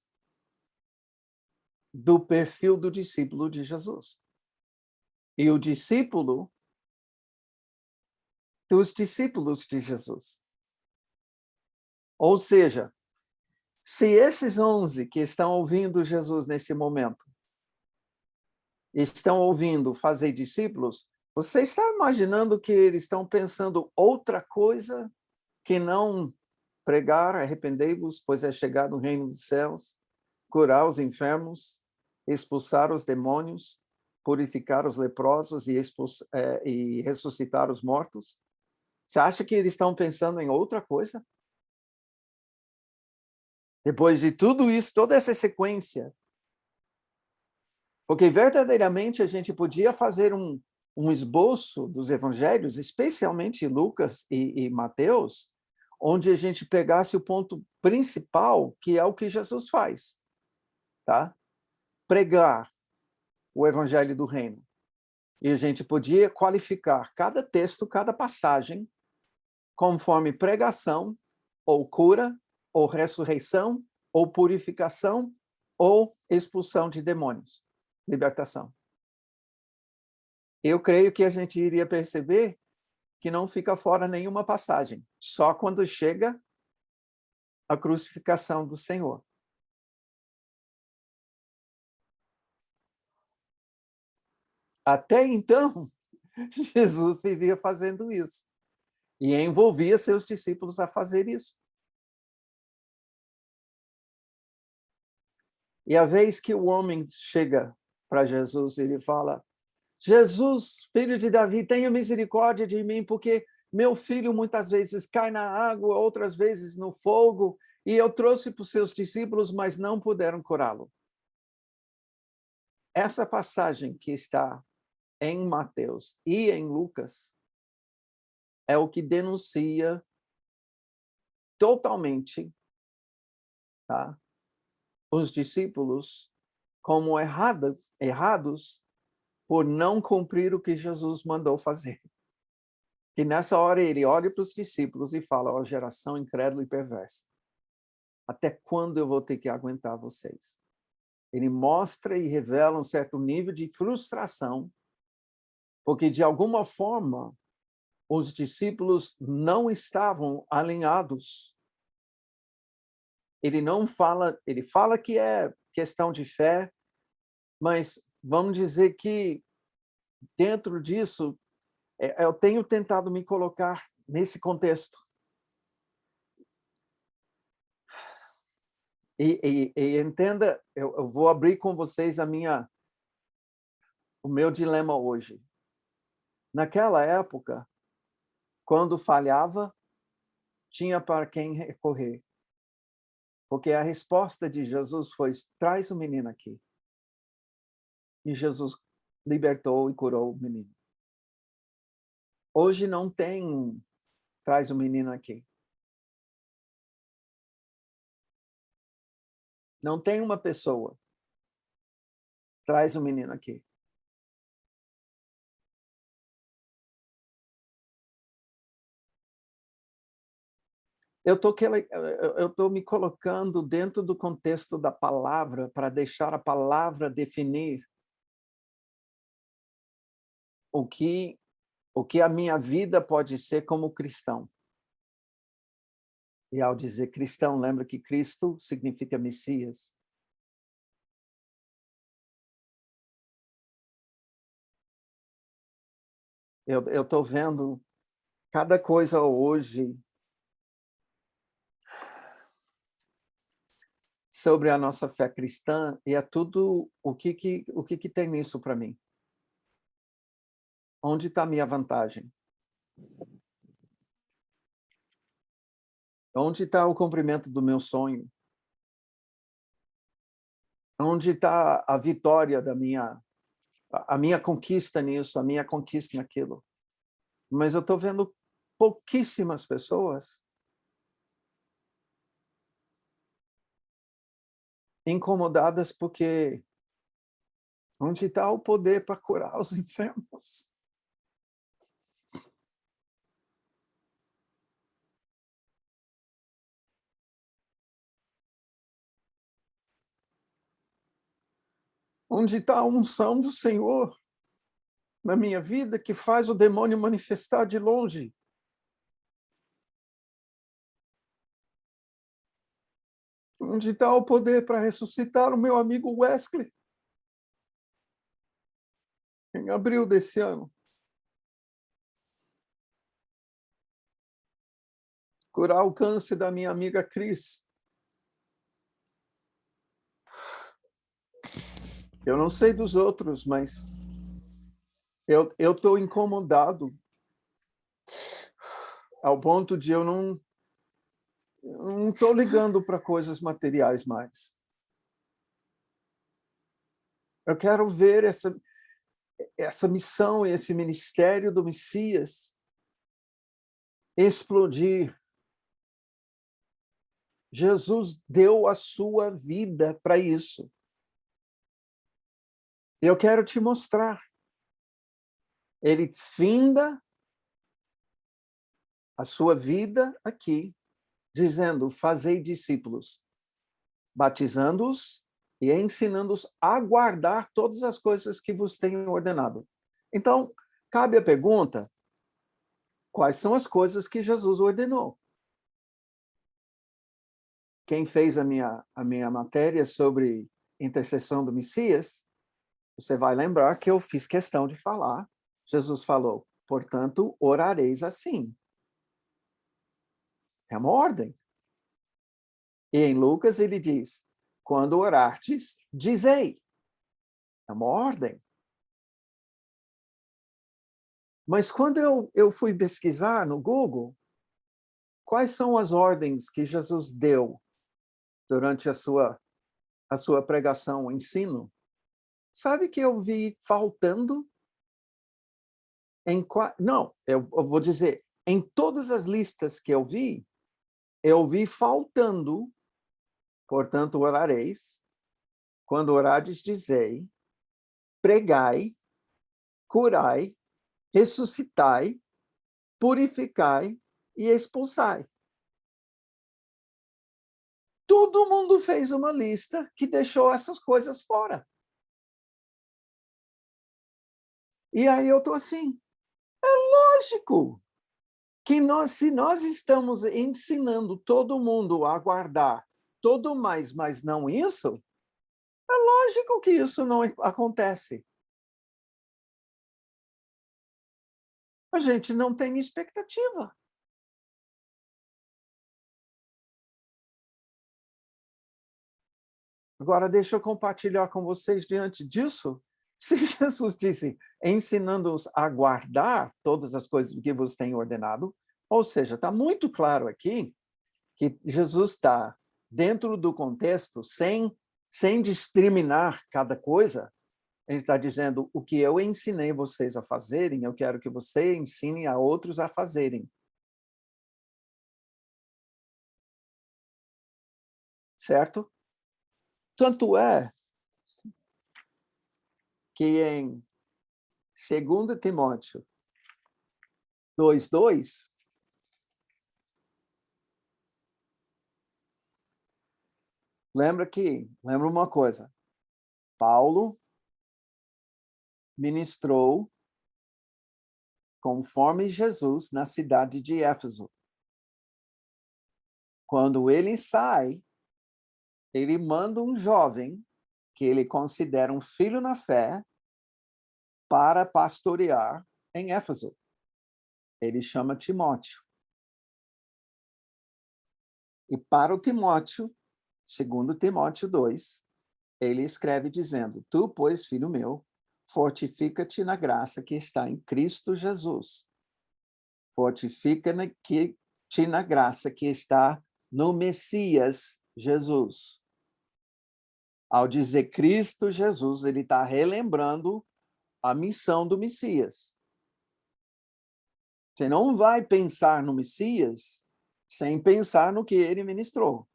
do perfil do discípulo de Jesus. E o discípulo dos discípulos de Jesus. Ou seja, se esses 11 que estão ouvindo Jesus nesse momento estão ouvindo fazer discípulos, você está imaginando que eles estão pensando outra coisa que não pregar, arrependei-vos, pois é chegado o reino dos céus, curar os enfermos, expulsar os demônios, purificar os leprosos e ressuscitar os mortos? Você acha que eles estão pensando em outra coisa? Depois de tudo isso, toda essa sequência, porque verdadeiramente a gente podia fazer um esboço dos evangelhos, especialmente Lucas e Mateus, onde a gente pegasse o ponto principal, que é o que Jesus faz, tá? Pregar o evangelho do reino. E a gente podia qualificar cada texto, cada passagem, conforme pregação, ou cura, ou ressurreição, ou purificação, ou expulsão de demônios, libertação. Eu creio que a gente iria perceber que não fica fora nenhuma passagem, só quando chega a crucificação do Senhor. Até então, Jesus vivia fazendo isso e envolvia seus discípulos a fazer isso. E a vez que o homem chega para Jesus, ele fala: Jesus, filho de Davi, tenha misericórdia de mim, porque meu filho muitas vezes cai na água, outras vezes no fogo, e eu trouxe para os seus discípulos, mas não puderam curá-lo. Essa passagem que está em Mateus e em Lucas é o que denuncia totalmente, tá, os discípulos como errados por não cumprir o que Jesus mandou fazer. E nessa hora ele olha para os discípulos e fala: ó, geração incrédula e perversa, até quando eu vou ter que aguentar vocês? Ele mostra e revela um certo nível de frustração, porque de alguma forma os discípulos não estavam alinhados. Ele fala que é questão de fé, mas vamos dizer que dentro disso, eu tenho tentado me colocar nesse contexto. E entenda, eu vou abrir com vocês o meu dilema hoje. Naquela época, quando falhava, tinha para quem recorrer. Porque a resposta de Jesus foi: traz o menino aqui. E Jesus libertou e curou o menino. Hoje não tem traz o menino aqui. Não tem uma pessoa. Traz o menino aqui. Eu estou me colocando dentro do contexto da palavra para deixar a palavra definir o que a minha vida pode ser como cristão. E ao dizer cristão, lembra que Cristo significa Messias. Eu estou vendo cada coisa hoje sobre a nossa fé cristã e é tudo o que tem nisso para mim. Onde está a minha vantagem? Onde está o cumprimento do meu sonho? Onde está a vitória da a minha conquista nisso, a minha conquista naquilo? Mas eu estou vendo pouquíssimas pessoas incomodadas porque onde está o poder para curar os enfermos? Onde está a unção do Senhor na minha vida que faz o demônio manifestar de longe? Onde está o poder para ressuscitar o meu amigo Wesley em abril desse ano? Curar o câncer da minha amiga Cris. Eu não sei dos outros, mas eu estou incomodado ao ponto de eu não estou ligando para coisas materiais mais. Eu quero ver essa missão, esse ministério do Messias explodir. Jesus deu a sua vida para isso. Eu quero te mostrar. Ele finda a sua vida aqui, dizendo: fazei discípulos, batizando-os e ensinando-os a guardar todas as coisas que vos tenho ordenado. Então, cabe a pergunta: quais são as coisas que Jesus ordenou? Quem fez a minha matéria sobre intercessão do Messias, você vai lembrar que eu fiz questão de falar. Jesus falou: portanto, orareis assim. É uma ordem. E em Lucas ele diz: quando orardes, dizei. É uma ordem. Mas quando eu fui pesquisar no Google, quais são as ordens que Jesus deu durante a sua pregação, o ensino? Sabe que eu vi faltando? Não, eu vou dizer, em todas as listas que eu vi faltando, portanto, orareis, quando orardes, dizei, pregai, curai, ressuscitai, purificai e expulsai. Todo mundo fez uma lista que deixou essas coisas fora. E aí eu estou assim, é lógico que se nós estamos ensinando todo mundo a guardar todo mais, mas não isso, É lógico que isso não acontece. A gente não tem expectativa. Agora, deixa eu compartilhar com vocês diante disso. Se Jesus disse, ensinando-os a guardar todas as coisas que vos tenho ordenado, ou seja, está muito claro aqui que Jesus está dentro do contexto, sem discriminar cada coisa. Ele está dizendo, o que eu ensinei vocês a fazerem, eu quero que você ensine a outros a fazerem. Certo? Tanto é que em 2 Timóteo 2:2, lembra uma coisa, Paulo ministrou conforme Jesus na cidade de Éfeso. Quando ele sai, ele manda um jovem, que ele considera um filho na fé, para pastorear em Éfeso. Ele chama Timóteo. E para o Timóteo, 2 Timóteo 2, ele escreve dizendo, tu, pois, filho meu, fortifica-te na graça que está em Cristo Jesus. Fortifica-te na graça que está no Messias Jesus. Ao dizer Cristo Jesus, ele está relembrando a missão do Messias. Você não vai pensar no Messias sem pensar no que ele ministrou.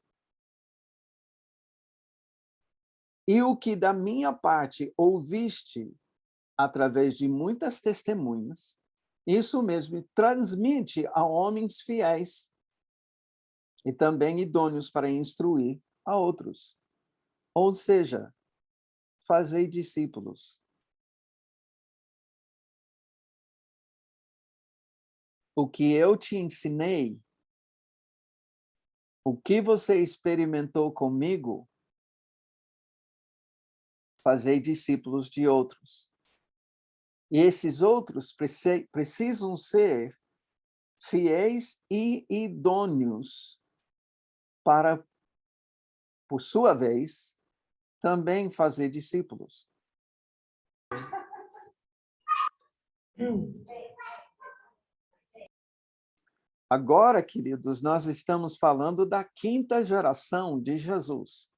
E o que da minha parte ouviste através de muitas testemunhas, isso mesmo transmite a homens fiéis e também idôneos para instruir a outros. Ou seja, fazei discípulos. O que eu te ensinei, o que você experimentou comigo, fazei discípulos de outros. E esses outros precisam ser fiéis e idôneos para, por sua vez, também fazer discípulos. Agora, queridos, nós estamos falando da 5ª geração de Jesus.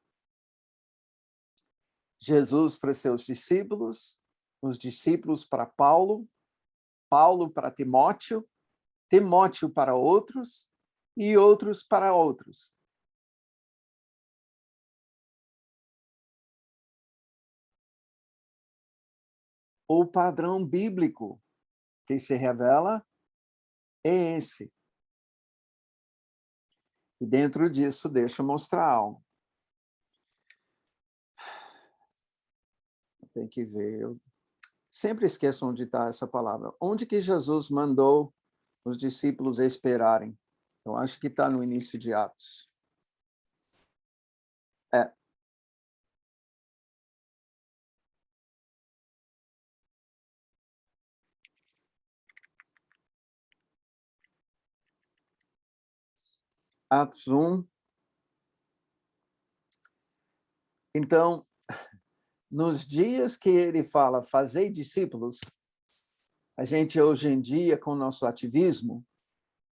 Jesus para seus discípulos, os discípulos para Paulo, Paulo para Timóteo, Timóteo para outros e outros para outros. O padrão bíblico que se revela é esse. E dentro disso, deixa eu mostrar algo. Tem que ver. Eu sempre esqueço onde está essa palavra. Onde que Jesus mandou os discípulos esperarem? Eu acho que está no início de Atos. Atos 1. Então, nos dias que ele fala, fazei discípulos, a gente hoje em dia, com o nosso ativismo,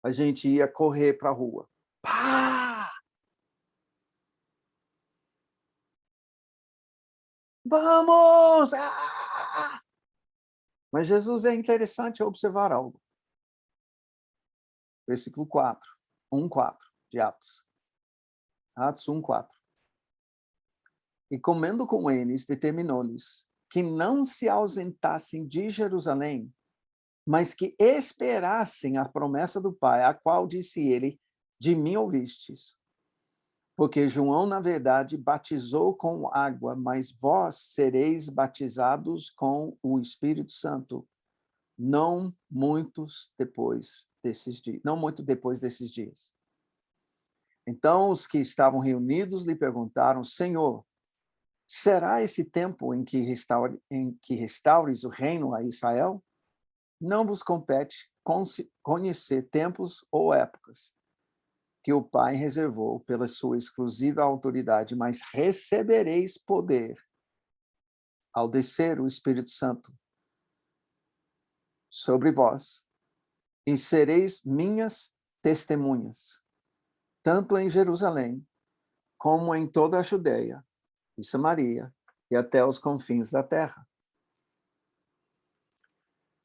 a gente ia correr para a rua. Pá! Vamos! Ah! Mas Jesus é interessante observar algo. Versículo 4, 1:4 de Atos. Atos 1:4. E comendo com eles, determinou-lhes que não se ausentassem de Jerusalém, mas que esperassem a promessa do Pai, a qual disse ele, de mim ouvistes. Porque João, na verdade, batizou com água, mas vós sereis batizados com o Espírito Santo, não muito depois desses dias. Então, os que estavam reunidos lhe perguntaram, Senhor, será esse tempo em que restaures o reino a Israel? Não vos compete conhecer tempos ou épocas que o Pai reservou pela sua exclusiva autoridade, mas recebereis poder ao descer o Espírito Santo sobre vós, e sereis minhas testemunhas, tanto em Jerusalém, como em toda a Judeia e Samaria, e até os confins da terra.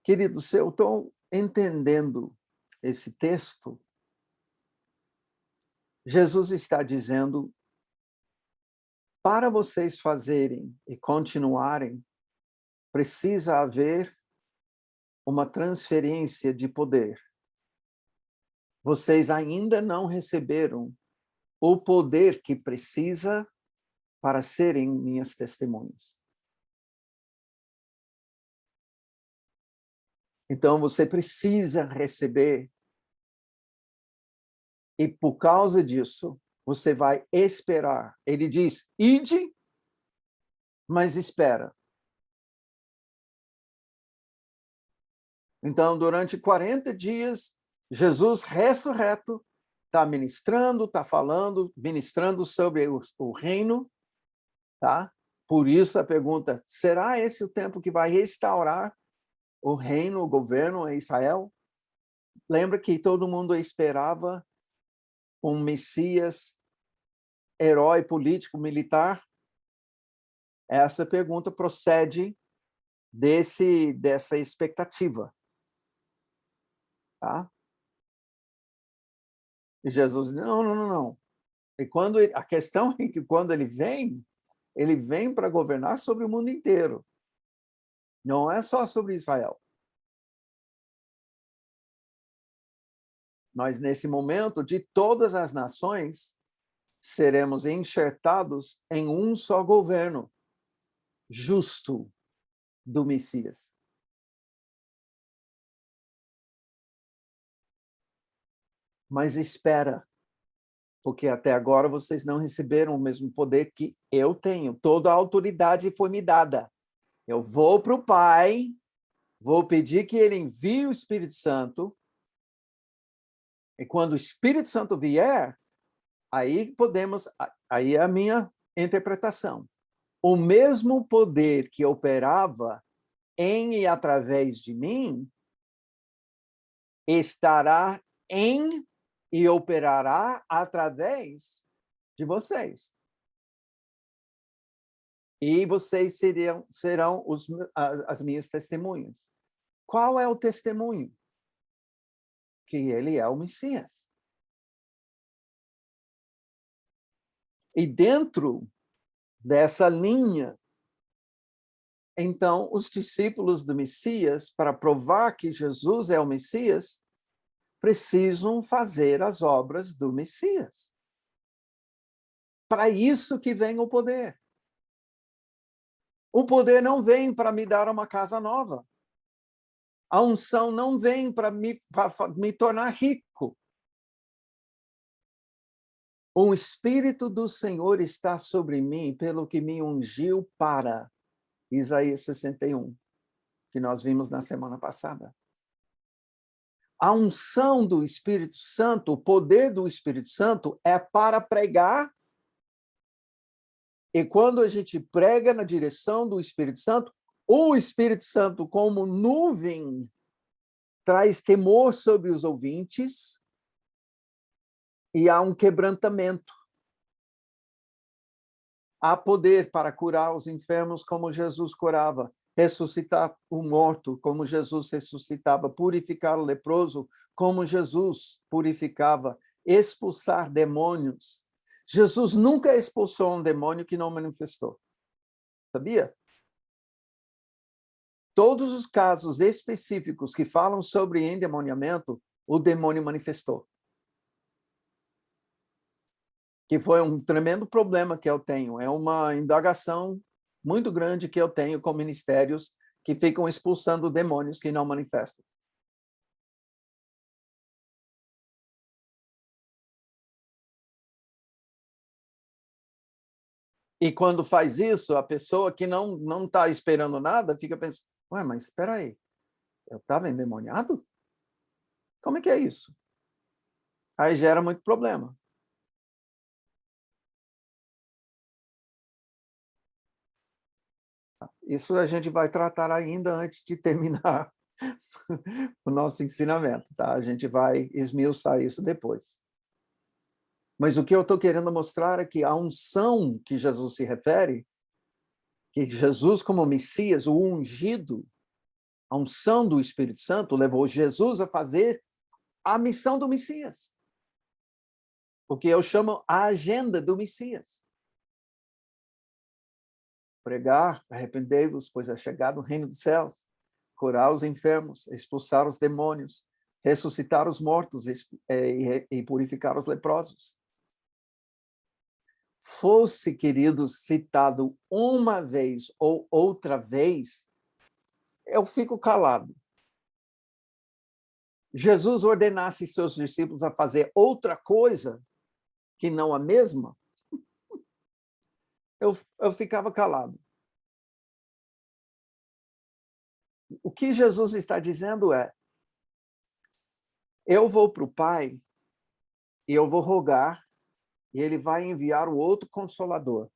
Queridos, se eu estou entendendo esse texto, Jesus está dizendo, para vocês fazerem e continuarem, precisa haver uma transferência de poder. Vocês ainda não receberam o poder que precisa para serem minhas testemunhas. Então, você precisa receber, e por causa disso, você vai esperar. Ele diz, ide, mas espera. Então, durante 40 dias, Jesus ressurreto está ministrando, está falando, ministrando sobre o reino, tá? Por isso a pergunta, será esse o tempo que vai restaurar o reino, o governo em Israel? Lembra que todo mundo esperava um Messias, herói político, militar? Essa pergunta procede dessa expectativa. Tá? E Jesus, não. E a questão é que quando ele vem para governar sobre o mundo inteiro. Não é só sobre Israel. Nós, nesse momento, de todas as nações, seremos enxertados em um só governo justo do Messias. Mas espera, porque até agora vocês não receberam o mesmo poder que eu tenho. Toda a autoridade foi me dada. Eu vou para o Pai, vou pedir que ele envie o Espírito Santo, e quando o Espírito Santo vier, aí é a minha interpretação. O mesmo poder que operava em e através de mim estará em e operará através de vocês. E vocês serão as minhas testemunhas. Qual é o testemunho? Que ele é o Messias. E dentro dessa linha, então, os discípulos do Messias, para provar que Jesus é o Messias, precisam fazer as obras do Messias. Para isso que vem o poder. O poder não vem para me dar uma casa nova. A unção não vem para me tornar rico. O Espírito do Senhor está sobre mim, pelo que me ungiu para Isaías 61, que nós vimos na semana passada. A unção do Espírito Santo, o poder do Espírito Santo é para pregar. E quando a gente prega na direção do Espírito Santo, o Espírito Santo, como nuvem, traz temor sobre os ouvintes e há um quebrantamento. Há poder para curar os enfermos como Jesus curava, ressuscitar o morto como Jesus ressuscitava, purificar o leproso como Jesus purificava, expulsar demônios. Jesus nunca expulsou um demônio que não manifestou. Sabia? Todos os casos específicos que falam sobre endemoniamento, o demônio manifestou. Que foi um tremendo problema que eu tenho. É uma indagação muito grande que eu tenho com ministérios que ficam expulsando demônios que não manifestam. E quando faz isso, a pessoa que não está esperando nada fica pensando, ué, mas espera aí, eu estava endemoniado? Como é que é isso? Aí gera muito problema. Isso a gente vai tratar ainda antes de terminar o nosso ensinamento, tá? A gente vai esmiuçar isso depois. Mas o que eu estou querendo mostrar é que a unção que Jesus se refere, que Jesus como Messias, o ungido, a unção do Espírito Santo levou Jesus a fazer a missão do Messias. O que eu chamo a agenda do Messias. Pregar, arrependei-vos, pois é chegado o reino dos céus. Curar os enfermos, expulsar os demônios, ressuscitar os mortos e purificar os leprosos. Fosse, querido, citado uma vez ou outra vez, eu fico calado. Jesus ordenasse seus discípulos a fazer outra coisa que não a mesma, eu ficava calado. O que Jesus está dizendo é, eu vou para o Pai e eu vou rogar e ele vai enviar o outro Consolador.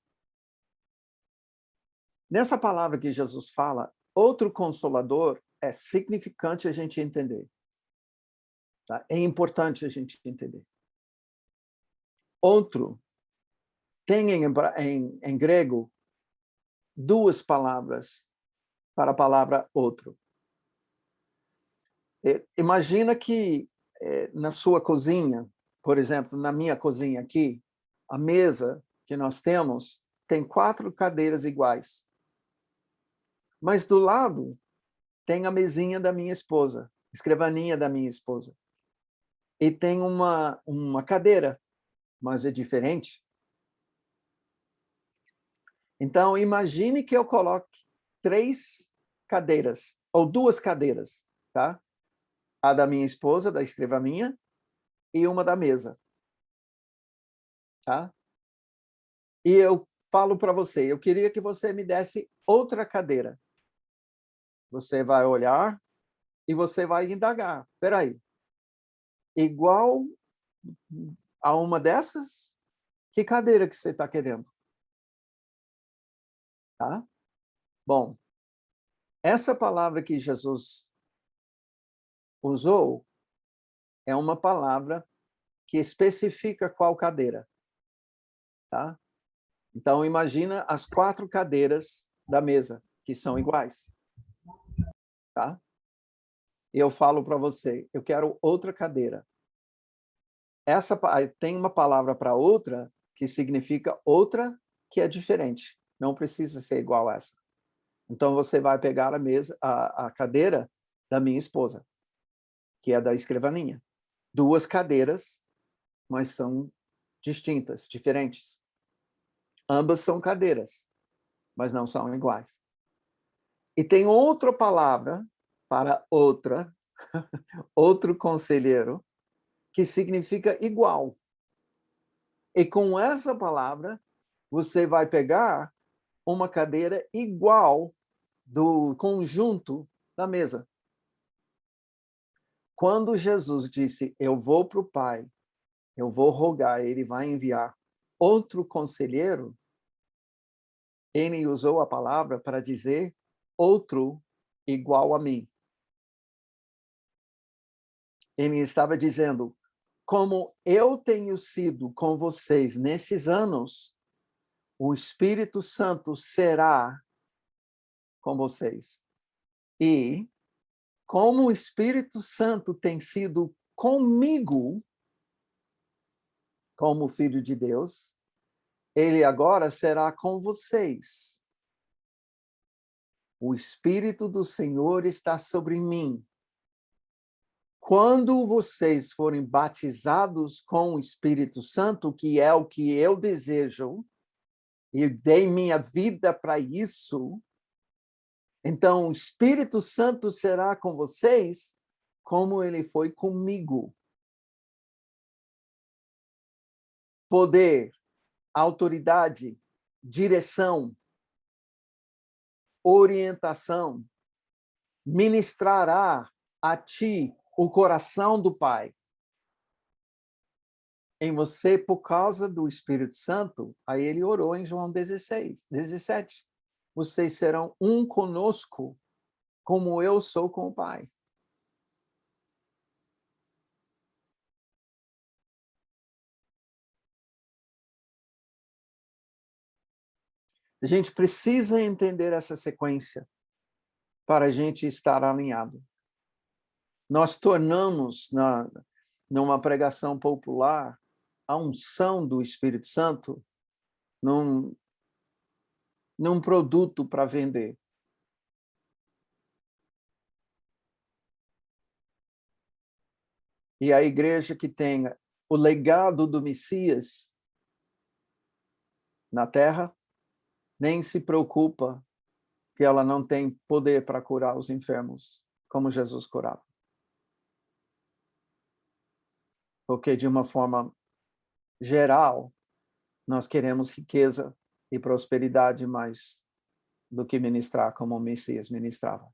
Nessa palavra que Jesus fala, outro Consolador, é significante a gente entender. Tá? É importante a gente entender. Outro tem em grego duas palavras para a palavra outro. Imagina que na sua cozinha, por exemplo, na minha cozinha aqui, a mesa que nós temos tem 4 cadeiras iguais. Mas do lado tem a mesinha da minha esposa, escrivaninha da minha esposa. E tem uma cadeira, mas é diferente. Então, imagine que eu coloque 3 cadeiras, ou 2 cadeiras, tá? A da minha esposa, da escrivaninha, e uma da mesa. Tá? E eu falo para você, eu queria que você me desse outra cadeira. Você vai olhar e você vai indagar. Espera aí. Igual a uma dessas? Que cadeira que você está querendo? Tá? Bom, essa palavra que Jesus usou é uma palavra que especifica qual cadeira. Tá? Então, imagina as 4 cadeiras da mesa, que são iguais. Tá? E eu falo para você, eu quero outra cadeira. Tem uma palavra para outra que significa outra que é diferente. Não precisa ser igual a essa. Então, você vai pegar a cadeira da minha esposa, que é da escrivaninha. 2 cadeiras, mas são distintas, diferentes. Ambas são cadeiras, mas não são iguais. E tem outra palavra para outra, outro conselheiro, que significa igual. E com essa palavra, você vai pegar uma cadeira igual do conjunto da mesa. Quando Jesus disse, eu vou para o Pai, eu vou rogar, ele vai enviar outro conselheiro, ele usou a palavra para dizer outro igual a mim. Ele estava dizendo, como eu tenho sido com vocês nesses anos, o Espírito Santo será com vocês. E como o Espírito Santo tem sido comigo, como Filho de Deus, ele agora será com vocês. O Espírito do Senhor está sobre mim. Quando vocês forem batizados com o Espírito Santo, que é o que eu desejo, e dei minha vida para isso, então o Espírito Santo será com vocês como ele foi comigo. Poder, autoridade direção, orientação, ministrará a ti o coração do Pai em você por causa do Espírito Santo. Aí ele orou em João 17. Vocês serão um conosco, como eu sou com o Pai. A gente precisa entender essa sequência para a gente estar alinhado. Nós tornamos, numa pregação popular, a unção do Espírito Santo num produto para vender. E a igreja que tenha o legado do Messias na terra, nem se preocupa que ela não tem poder para curar os enfermos, como Jesus curava. Porque, de uma forma geral, nós queremos riqueza e prosperidade mais do que ministrar como o Messias ministrava.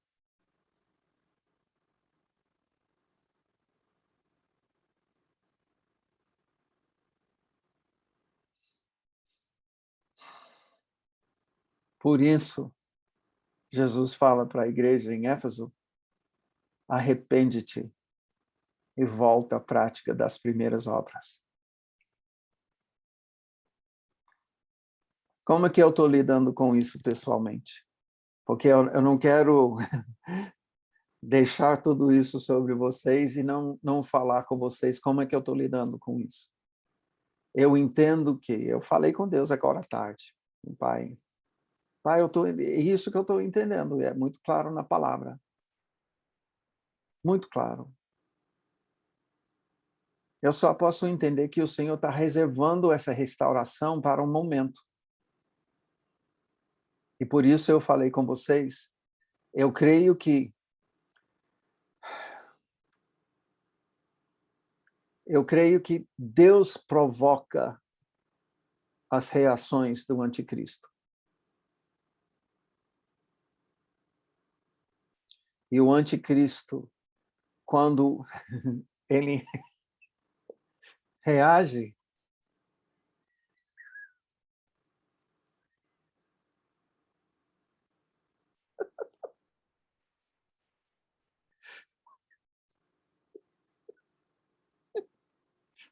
Por isso, Jesus fala para a igreja em Éfeso: arrepende-te e volta à prática das primeiras obras. Como é que eu estou lidando com isso pessoalmente? Porque eu não quero deixar tudo isso sobre vocês e não falar com vocês como é que eu estou lidando com isso. Eu entendo que eu falei com Deus agora à tarde, Pai, é isso que eu estou entendendo, é muito claro na palavra. Muito claro. Eu só posso entender que o Senhor está reservando essa restauração para um momento. E por isso eu falei com vocês, eu creio que Deus provoca as reações do anticristo. E o anticristo, quando ele reage,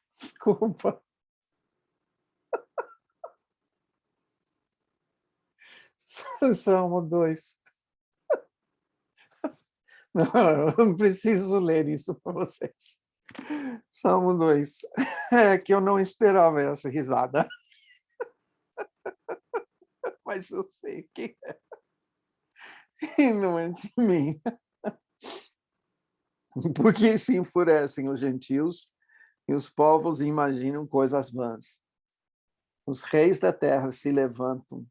desculpa. Salmo 2. Não, eu não preciso ler isso para vocês. Salmo 2. É que eu não esperava essa risada. Mas eu sei que é. E não é de mim. Porque se enfurecem os gentios e os povos imaginam coisas vãs. Os reis da terra se levantam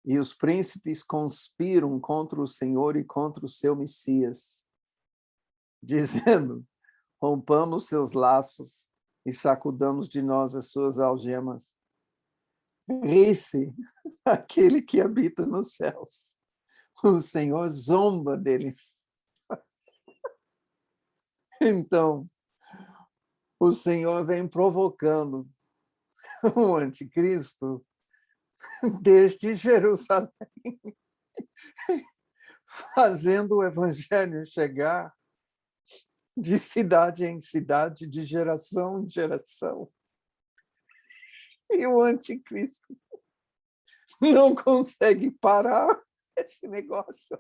e os príncipes conspiram contra o Senhor e contra o seu Messias, dizendo: rompamos seus laços e sacudamos de nós as suas algemas. Ri-se aquele que habita nos céus. O Senhor zomba deles. Então, o Senhor vem provocando o anticristo desde Jerusalém, fazendo o evangelho chegar de cidade em cidade, de geração em geração. E o anticristo não consegue parar esse negócio.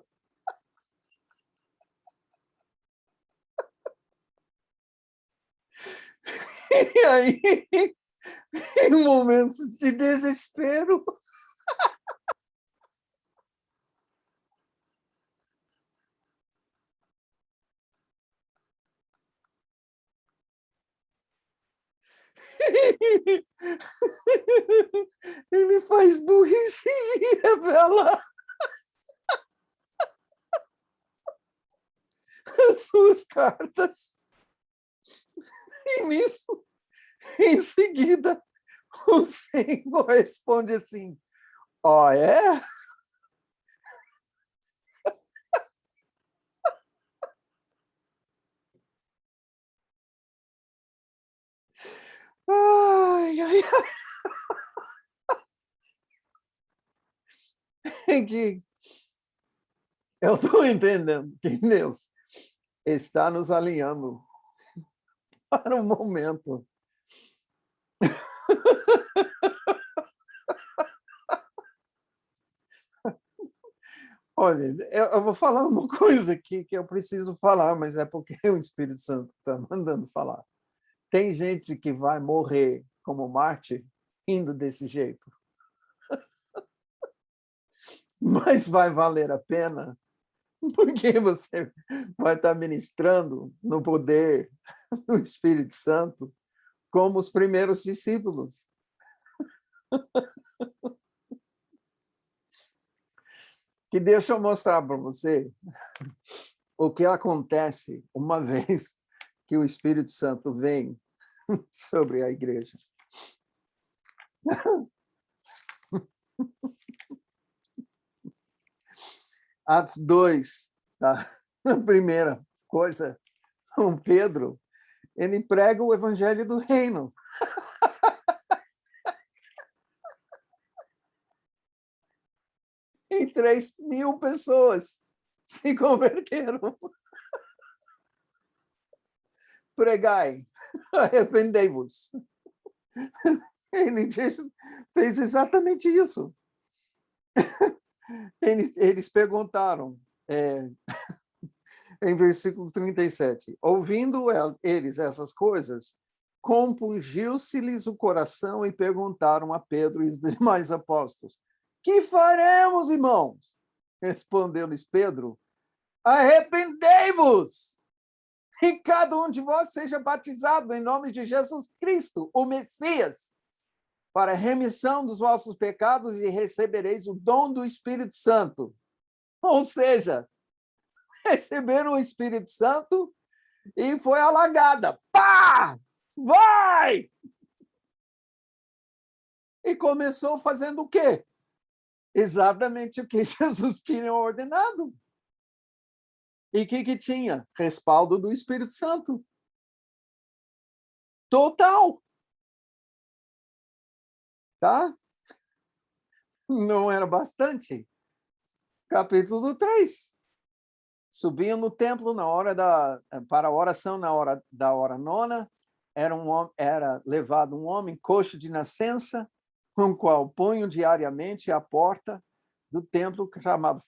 E aí, em momentos de desespero, ele faz burrice e revela as suas cartas. E nisso, em seguida, o Senhor responde assim: Ó, é? Ai, ai, ai. Que eu estou entendendo que Deus está nos alinhando para um momento. Olha, eu vou falar uma coisa aqui que eu preciso falar, mas é porque o Espírito Santo está mandando falar. Tem gente que vai morrer como Marte indo desse jeito. Mas vai valer a pena, porque você vai estar ministrando no poder do Espírito Santo como os primeiros discípulos. Que deixa eu mostrar para você o que acontece uma vez que o Espírito Santo vem sobre a igreja. Atos 2, tá? A primeira coisa, o Pedro, ele prega o evangelho do reino. E 3.000 pessoas se converteram. Pregai, arrependei-vos. Ele fez exatamente isso. Eles perguntaram, em versículo 37, ouvindo eles essas coisas, compungiu-se-lhes o coração e perguntaram a Pedro e os demais apóstolos, que faremos, irmãos? Respondeu-lhes Pedro, arrependei-vos, e cada um de vós seja batizado em nome de Jesus Cristo, o Messias, para a remissão dos vossos pecados e recebereis o dom do Espírito Santo. Ou seja, receberam o Espírito Santo e foi alagada. Pá! Vai! E começou fazendo o quê? Exatamente o que Jesus tinha ordenado. E o que tinha? Respaldo do Espírito Santo. Total. Tá? Não era bastante? Capítulo 3. Subiam no templo para a oração na hora da hora nona. Era levado um homem coxo de nascença, com o qual punham diariamente à porta do templo chamado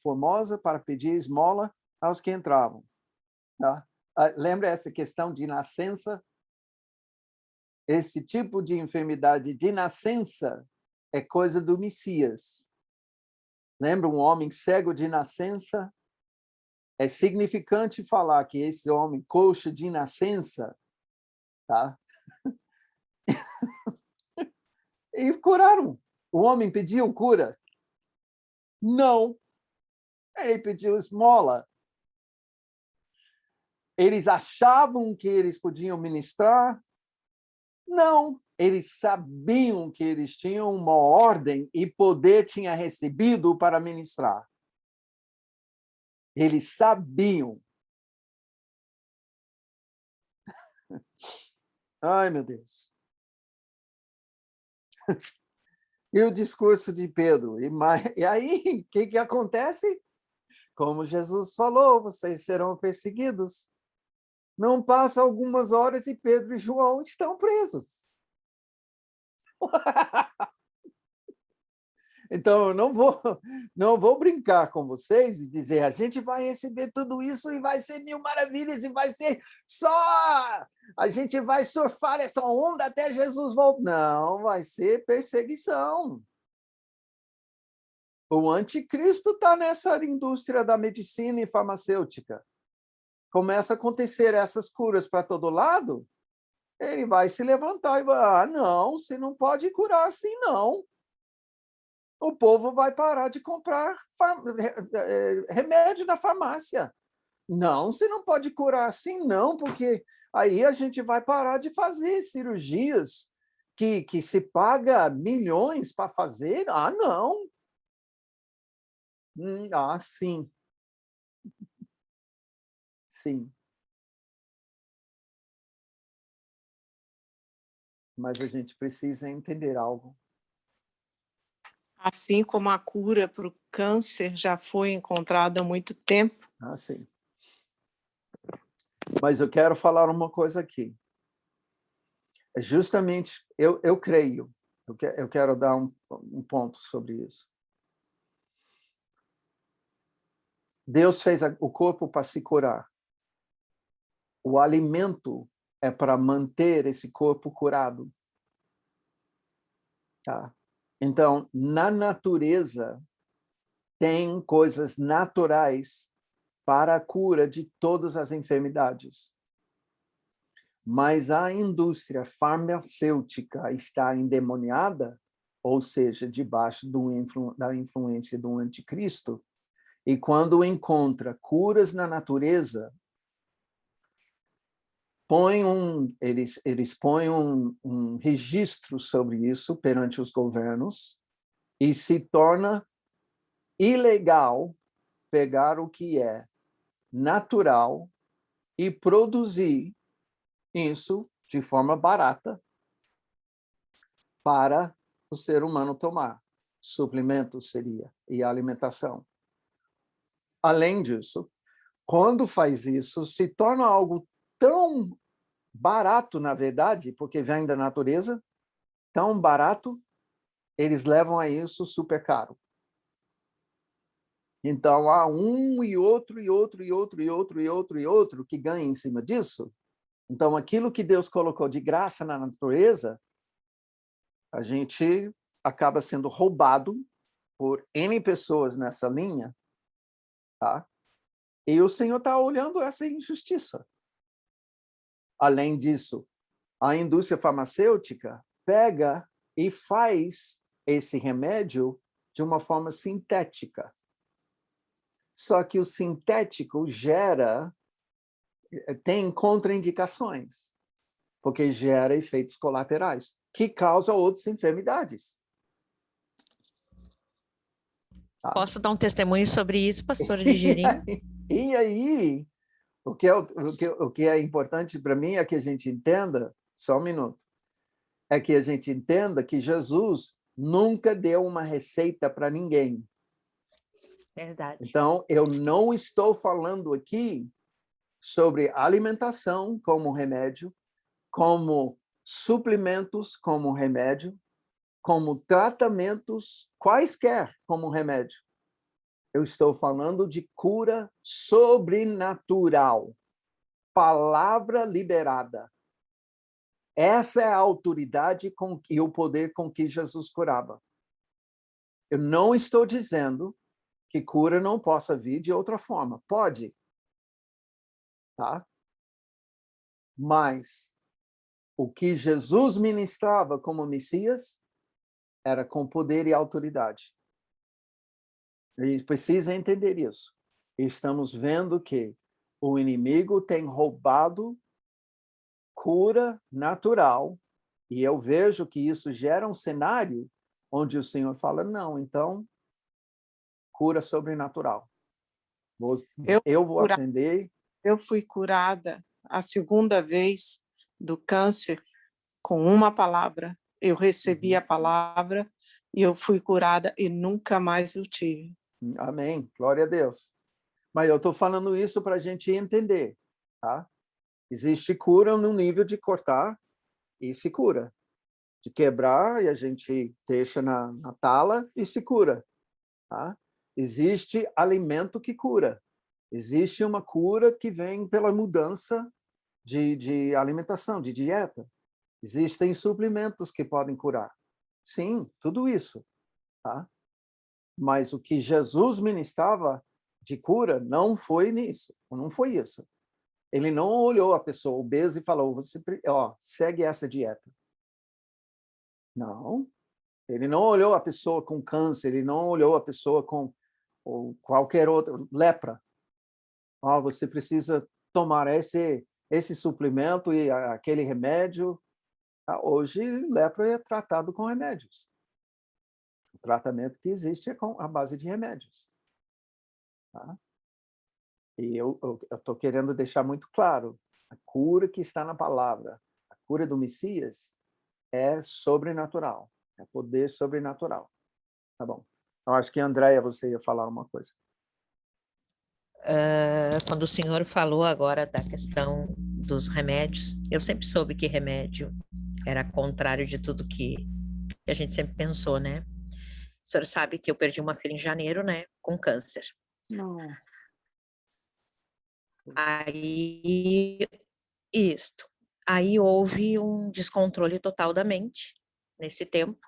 Formosa para pedir esmola aos que entravam. Tá? Lembra essa questão de nascença? Esse tipo de enfermidade de nascença é coisa do Messias. Lembra um homem cego de nascença? É significante falar que esse homem coxo de nascença, tá? E curaram. O homem pediu cura? Não. Ele pediu esmola. Eles achavam que eles podiam ministrar? Não. Eles sabiam que eles tinham uma ordem e poder tinha recebido para ministrar. Eles sabiam. Ai, meu Deus. E o discurso de Pedro? E aí, o que acontece? Como Jesus falou, vocês serão perseguidos. Não passa algumas horas e Pedro e João estão presos. Então, eu não vou brincar com vocês e dizer a gente vai receber tudo isso e vai ser 1000 maravilhas e vai ser só... A gente vai surfar essa onda até Jesus voltar. Não, vai ser perseguição. O anticristo está nessa indústria da medicina e farmacêutica. Começa a acontecer essas curas para todo lado, ele vai se levantar e vai, não, você não pode curar assim, não. O povo vai parar de comprar remédio na farmácia. Não, você não pode curar assim, não, porque aí a gente vai parar de fazer cirurgias que se paga milhões para fazer? Ah, não. Sim. Sim. Mas a gente precisa entender algo. Assim como a cura para o câncer já foi encontrada há muito tempo. Sim. Mas eu quero falar uma coisa aqui. Justamente, eu creio, eu quero dar um ponto sobre isso. Deus fez o corpo para se curar. O alimento é para manter esse corpo curado. Tá? Então, na natureza, tem coisas naturais para a cura de todas as enfermidades. Mas a indústria farmacêutica está endemoniada, ou seja, debaixo da influência do anticristo, e quando encontra curas na natureza, eles põem um registro sobre isso perante os governos e se torna ilegal pegar o que é natural e produzir isso de forma barata para o ser humano tomar. Suplemento seria, e alimentação. Além disso, quando faz isso, se torna algo tão barato, na verdade, porque vem da natureza, tão barato, eles levam a isso super caro. Então, há um e outro, e outro, e outro, e outro, e outro, e outro que ganha em cima disso. Então, aquilo que Deus colocou de graça na natureza, a gente acaba sendo roubado por N pessoas nessa linha, tá? E o Senhor está olhando essa injustiça. Além disso, a indústria farmacêutica pega e faz esse remédio de uma forma sintética. Só que o sintético tem contraindicações, porque gera efeitos colaterais, que causam outras enfermidades. Tá? Posso dar um testemunho sobre isso, pastora Ligerim? E aí, o que é importante para mim é que a gente entenda, só um minuto, é que a gente entenda que Jesus nunca deu uma receita para ninguém. Verdade. Então, eu não estou falando aqui sobre alimentação como remédio, como suplementos como remédio, como tratamentos quaisquer como remédio. Eu estou falando de cura sobrenatural. Palavra liberada. Essa é a autoridade e o poder com que Jesus curava. Eu não estou dizendo que cura não possa vir de outra forma. Pode. Tá? Mas o que Jesus ministrava como Messias era com poder e autoridade. A gente precisa entender isso. Estamos vendo que o inimigo tem roubado cura natural, e eu vejo que isso gera um cenário onde o Senhor fala, não, então, cura sobrenatural. Eu vou atender. Eu fui curada a segunda vez do câncer com uma palavra. Eu recebi a palavra e eu fui curada e nunca mais eu tive. Amém. Glória a Deus. Mas eu estou falando isso para a gente entender, tá? Existe cura no nível de cortar e se cura. De quebrar e a gente deixa na tala e se cura. Tá? Existe alimento que cura. Existe uma cura que vem pela mudança de alimentação, de dieta. Existem suplementos que podem curar. Sim, tudo isso. Tá? Mas o que Jesus ministrava de cura não foi nisso, não foi isso. Ele não olhou a pessoa obesa e falou, segue essa dieta. Não. Ele não olhou a pessoa com câncer, ele não olhou a pessoa com ou qualquer outra lepra. Você precisa tomar esse suplemento e aquele remédio. Tá? Hoje, lepra é tratado com remédios. O tratamento que existe é com a base de remédios. Tá? E eu estou querendo deixar muito claro, a cura que está na palavra, a cura do Messias é sobrenatural, é poder sobrenatural. Tá bom. Eu acho que, Andréia, você ia falar uma coisa. Quando o senhor falou agora da questão dos remédios, eu sempre soube que remédio era contrário de tudo que a gente sempre pensou, né? O senhor sabe que eu perdi uma filha em janeiro, né? Com câncer. Não. Aí, isto. Aí houve um descontrole total da mente nesse tempo,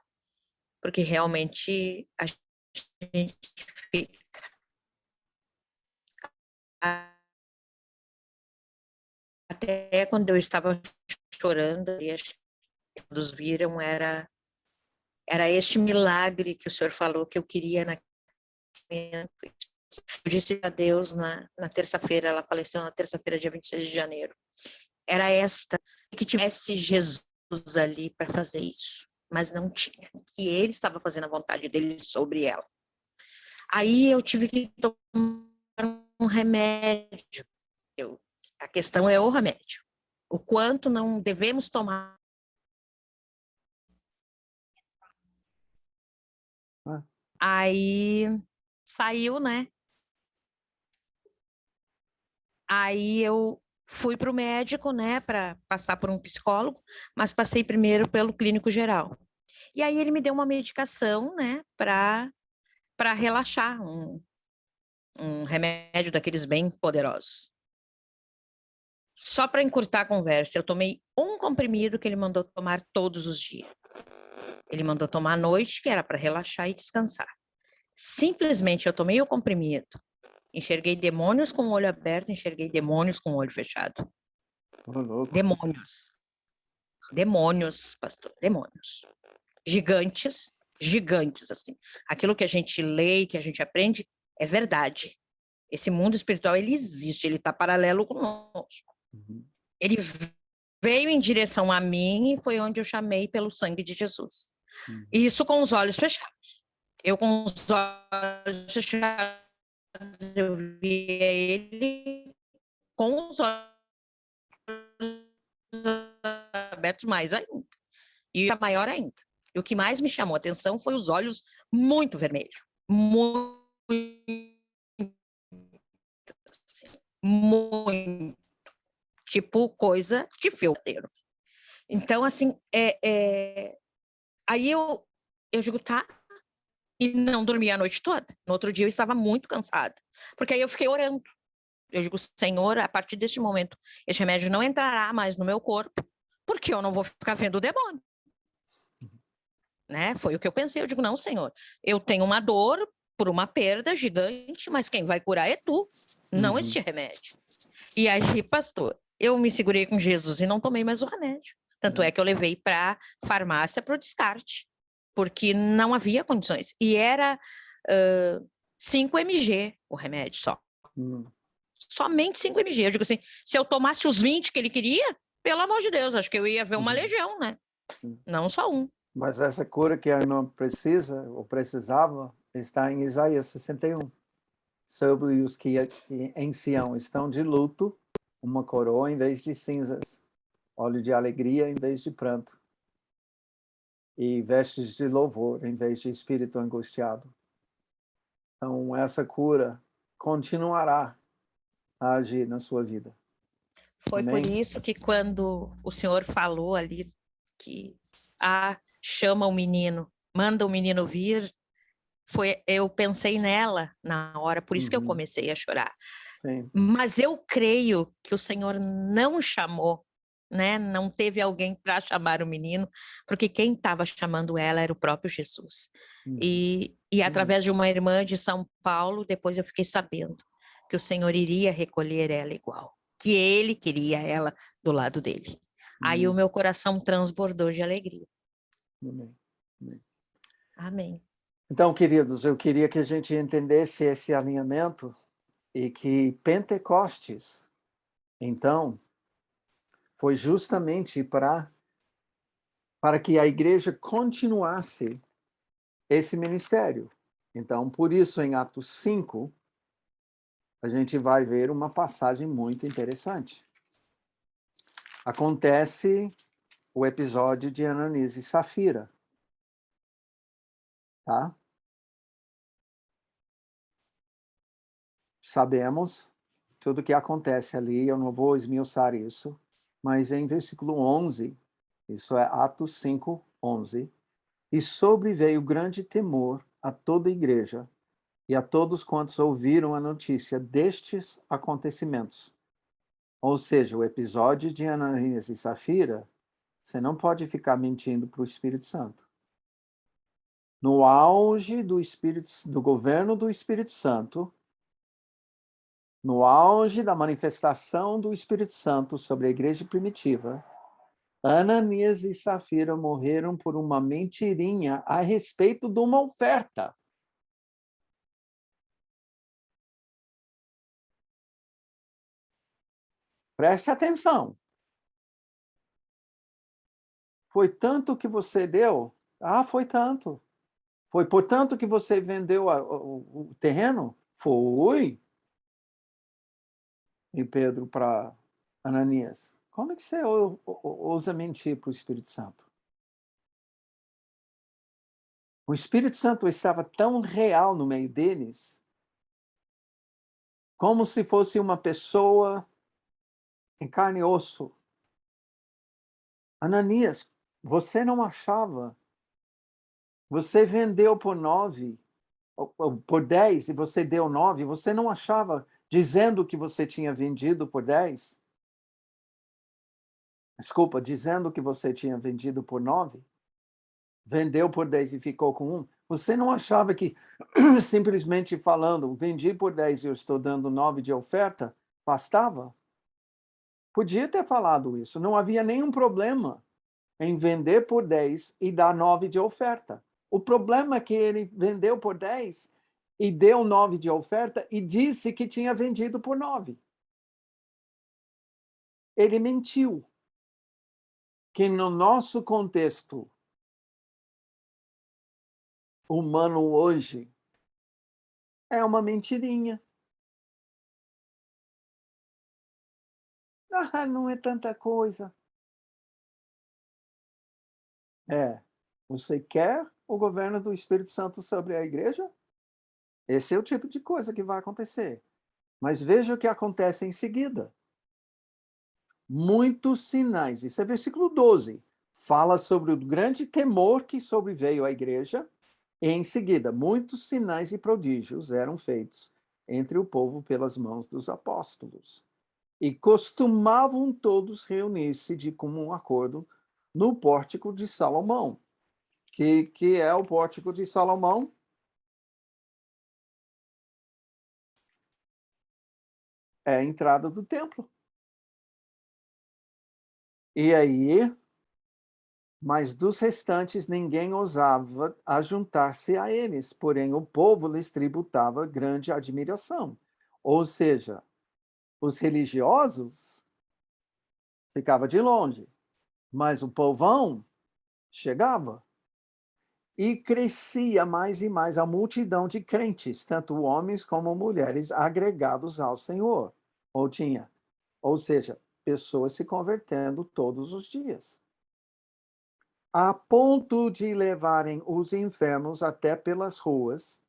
porque realmente a gente fica. Até quando eu estava chorando, e todos viram, era este milagre que o senhor falou que eu queria naquele momento. Eu disse a Deus na terça-feira, ela faleceu na terça-feira, dia 26 de janeiro. Era esta, que tivesse Jesus ali para fazer isso, mas não tinha, que ele estava fazendo a vontade dele sobre ela. Aí eu tive que tomar um remédio. A questão é o remédio. O quanto não devemos tomar. Aí saiu, né? Aí eu fui para o médico, né, para passar por um psicólogo, mas passei primeiro pelo clínico geral. E aí ele me deu uma medicação, né, para relaxar, um remédio daqueles bem poderosos. Só para encurtar a conversa, eu tomei um comprimido que ele mandou tomar todos os dias. Ele mandou tomar à noite, que era para relaxar e descansar. Simplesmente eu tomei o comprimido, enxerguei demônios com o olho aberto, enxerguei demônios com o olho fechado. Demônios. Demônios, pastor, demônios. Gigantes, gigantes, assim. Aquilo que a gente lê, que a gente aprende, é verdade. Esse mundo espiritual, ele existe, ele está paralelo conosco. Uhum. Ele veio em direção a mim e foi onde eu chamei pelo sangue de Jesus. Uhum. Isso com os olhos fechados. Eu com os olhos fechados, eu via ele com os olhos abertos mais ainda. E maior ainda. E o que mais me chamou a atenção foi os olhos muito vermelhos. Muito. Muito. Tipo coisa de filtro. Então, assim, aí eu digo, tá, e não dormi a noite toda. No outro dia eu estava muito cansada, porque aí eu fiquei orando. Eu digo, Senhor, a partir deste momento, esse remédio não entrará mais no meu corpo, porque eu não vou ficar vendo o demônio. Né? Foi o que eu pensei. Eu digo, não, Senhor, eu tenho uma dor por uma perda gigante, mas quem vai curar é tu, não este remédio. E aí, pastor, eu me segurei com Jesus e não tomei mais o remédio. Tanto é que eu levei para a farmácia para o descarte, porque não havia condições. E era 5 mg o remédio só. Somente 5 mg. Eu digo assim, se eu tomasse os 20 que ele queria, pelo amor de Deus, acho que eu ia ver uma legião, né? Não só um. Mas essa cura que a irmã precisa, ou precisava, está em Isaías 61. Sobre os que em Sião estão de luto, uma coroa em vez de cinzas, óleo de alegria em vez de pranto, e vestes de louvor em vez de espírito angustiado. Então, essa cura continuará a agir na sua vida. Foi Amém? por isso que quando o senhor falou ali que chama o menino, manda o menino vir, eu pensei nela na hora, por isso que eu comecei a chorar. Sim. Mas eu creio que o Senhor não chamou, né? Não teve alguém para chamar o menino, porque quem estava chamando ela era o próprio Jesus. E através de uma irmã de São Paulo, depois eu fiquei sabendo que o Senhor iria recolher ela igual, que ele queria ela do lado dele. Aí o meu coração transbordou de alegria. Amém. Amém. Amém. Então, queridos, eu queria que a gente entendesse esse alinhamento e que Pentecostes, então, foi justamente para para que a igreja continuasse esse ministério. Então, por isso, em Atos 5, a gente vai ver uma passagem muito interessante. Acontece o episódio de Ananias e Safira. Tá? Sabemos tudo o que acontece ali, eu não vou esmiuçar isso, mas em versículo 11, isso é Atos 5, 11, e sobreveio grande temor a toda a igreja e a todos quantos ouviram a notícia destes acontecimentos. Ou seja, o episódio de Ananias e Safira, você não pode ficar mentindo para o Espírito Santo. No auge do governo do Espírito Santo, no auge da manifestação do Espírito Santo sobre a igreja primitiva, Ananias e Safira morreram por uma mentirinha a respeito de uma oferta. Preste atenção. Foi tanto que você deu? Ah, foi tanto. Foi por tanto que você vendeu o terreno? Foi. E Pedro para Ananias: como é que você ousa mentir para o Espírito Santo? O Espírito Santo estava tão real no meio deles, como se fosse uma pessoa em carne e osso. Ananias, você não achava? Você vendeu por 9, ou por 10, e você deu 9. Você não achava, dizendo que você tinha vendido por 10? Desculpa, dizendo que você tinha vendido por 9? Vendeu por 10 e ficou com 1? Você não achava que, simplesmente falando, vendi por 10 e eu estou dando 9 de oferta, bastava? Podia ter falado isso, não havia nenhum problema em vender por 10 e dar 9 de oferta. O problema é que ele vendeu por 10 e deu 9 de oferta e disse que tinha vendido por 9. Ele mentiu. Que no nosso contexto humano hoje é uma mentirinha. Ah, não é tanta coisa. É. Você quer o governo do Espírito Santo sobre a igreja? Esse é o tipo de coisa que vai acontecer. Mas veja o que acontece em seguida. Muitos sinais. Isso é versículo 12. Fala sobre o grande temor que sobreveio à igreja. E em seguida, muitos sinais e prodígios eram feitos entre o povo pelas mãos dos apóstolos. E costumavam todos reunir-se de comum acordo no pórtico de Salomão. Que é o pórtico de Salomão? É a entrada do templo. E aí, mas dos restantes ninguém ousava ajuntar-se a eles, porém o povo lhes tributava grande admiração. Ou seja, os religiosos ficavam de longe, mas o povão chegava. E crescia mais e mais a multidão de crentes, tanto homens como mulheres agregados ao Senhor. Ou seja, pessoas se convertendo todos os dias. A ponto de levarem os enfermos até pelas ruas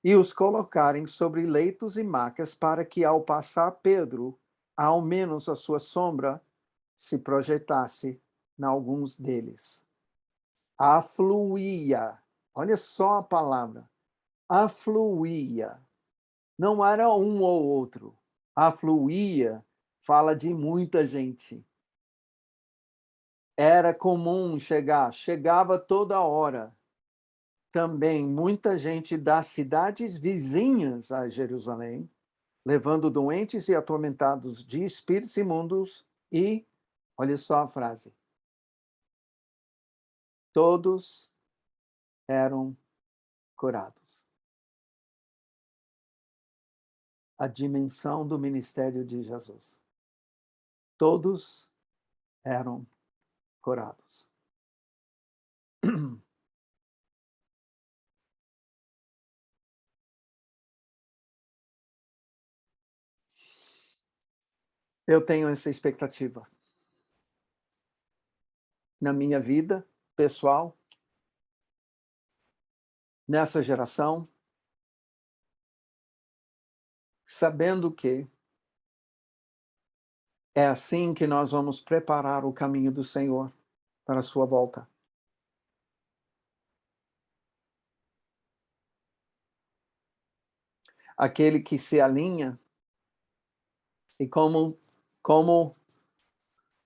e os colocarem sobre leitos e macas para que, ao passar Pedro, ao menos a sua sombra se projetasse em alguns deles. Afluía. Olha só a palavra. Afluía. Não era um ou outro. Afluía fala de muita gente. Era comum chegava toda hora. Também muita gente das cidades vizinhas a Jerusalém, levando doentes e atormentados de espíritos imundos e, olha só a frase, todos eram curados. A dimensão do ministério de Jesus. Todos eram curados. Eu tenho essa expectativa na minha vida pessoal, nessa geração, sabendo que é assim que nós vamos preparar o caminho do Senhor para a sua volta. Aquele que se alinha e como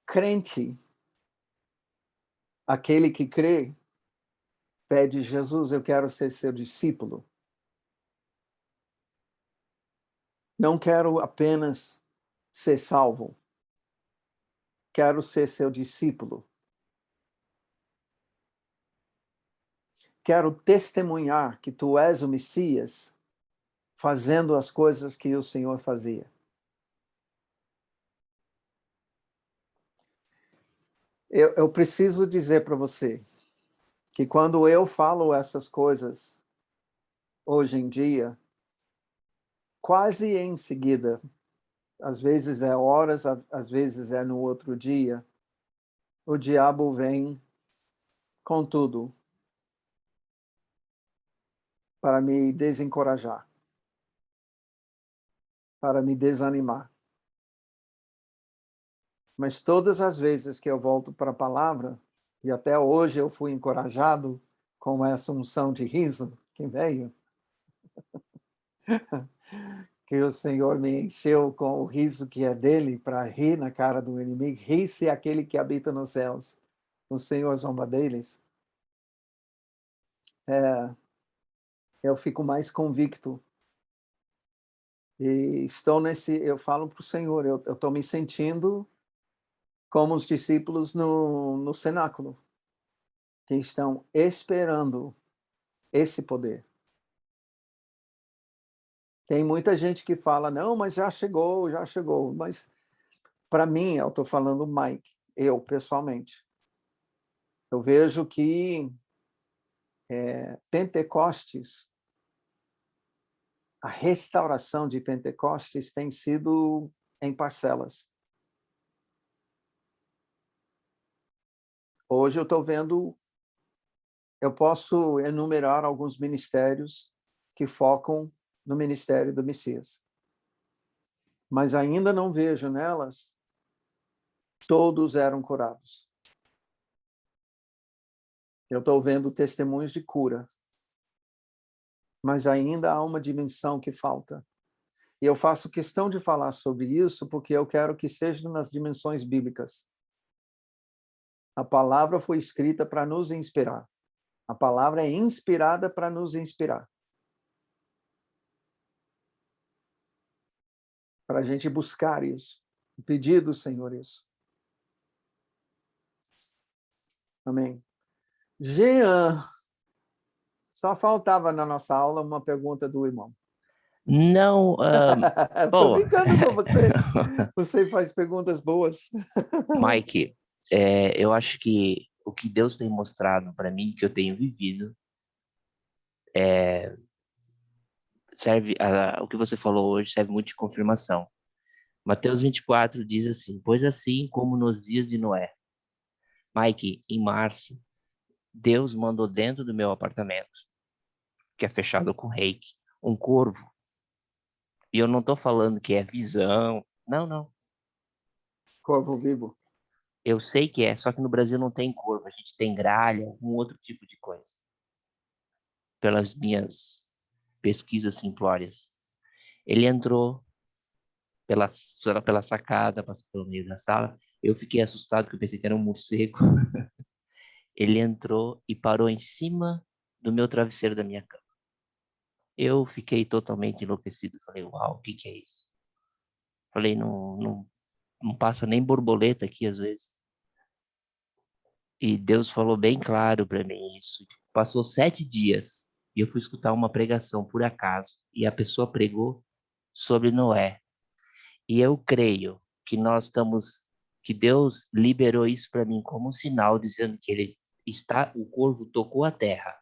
crente, aquele que crê, pede: Jesus, eu quero ser seu discípulo. Não quero apenas ser salvo. Quero ser seu discípulo. Quero testemunhar que tu és o Messias, fazendo as coisas que o Senhor fazia. Eu preciso dizer para você que quando eu falo essas coisas, hoje em dia, quase em seguida, às vezes é horas, às vezes é no outro dia, o diabo vem com tudo para me desencorajar, para me desanimar. Mas todas as vezes que eu volto para a palavra, e até hoje eu fui encorajado com essa unção de riso que veio, que o Senhor me encheu com o riso que é dele para rir na cara do inimigo. Ri-se aquele que habita nos céus. O Senhor zomba deles. Eu fico mais convicto. E estou eu falo para o Senhor, eu estou me sentindo como os discípulos no cenáculo, que estão esperando esse poder. Tem muita gente que fala, não, mas já chegou. Mas, para mim, eu estou falando Mike, eu, pessoalmente, eu vejo que Pentecostes, a restauração de Pentecostes tem sido em parcelas. Hoje eu estou vendo, eu posso enumerar alguns ministérios que focam no ministério do Messias. Mas ainda não vejo nelas todos eram curados. Eu estou vendo testemunhos de cura. Mas ainda há uma dimensão que falta. E eu faço questão de falar sobre isso porque eu quero que seja nas dimensões bíblicas. A palavra foi escrita para nos inspirar. A palavra é inspirada para nos inspirar. Para a gente buscar isso. Pedir do Senhor isso. Amém. Jean, só faltava na nossa aula uma pergunta do irmão. Não, Estou brincando com você. Você faz perguntas boas. Mike, eu acho que o que Deus tem mostrado para mim, que eu tenho vivido, serve, o que você falou hoje serve muito de confirmação. Mateus 24 diz assim: pois assim como nos dias de Noé. Mike, em março, Deus mandou dentro do meu apartamento, que é fechado com reiki, um corvo. E eu não estou falando que é visão. Não. Corvo vivo. Eu sei que é, só que no Brasil não tem corvo. A gente tem gralha, algum outro tipo de coisa. Pelas minhas pesquisas simplórias. Ele entrou pela sacada, passou pelo meio da sala. Eu fiquei assustado, porque eu pensei que era um morcego. Ele entrou e parou em cima do meu travesseiro da minha cama. Eu fiquei totalmente enlouquecido. Falei, uau, o que é isso? Falei, não passa nem borboleta aqui às vezes. E Deus falou bem claro para mim isso. Passou 7 dias e eu fui escutar uma pregação por acaso. E a pessoa pregou sobre Noé. E eu creio que que Deus liberou isso para mim como um sinal, dizendo que ele o corvo tocou a terra.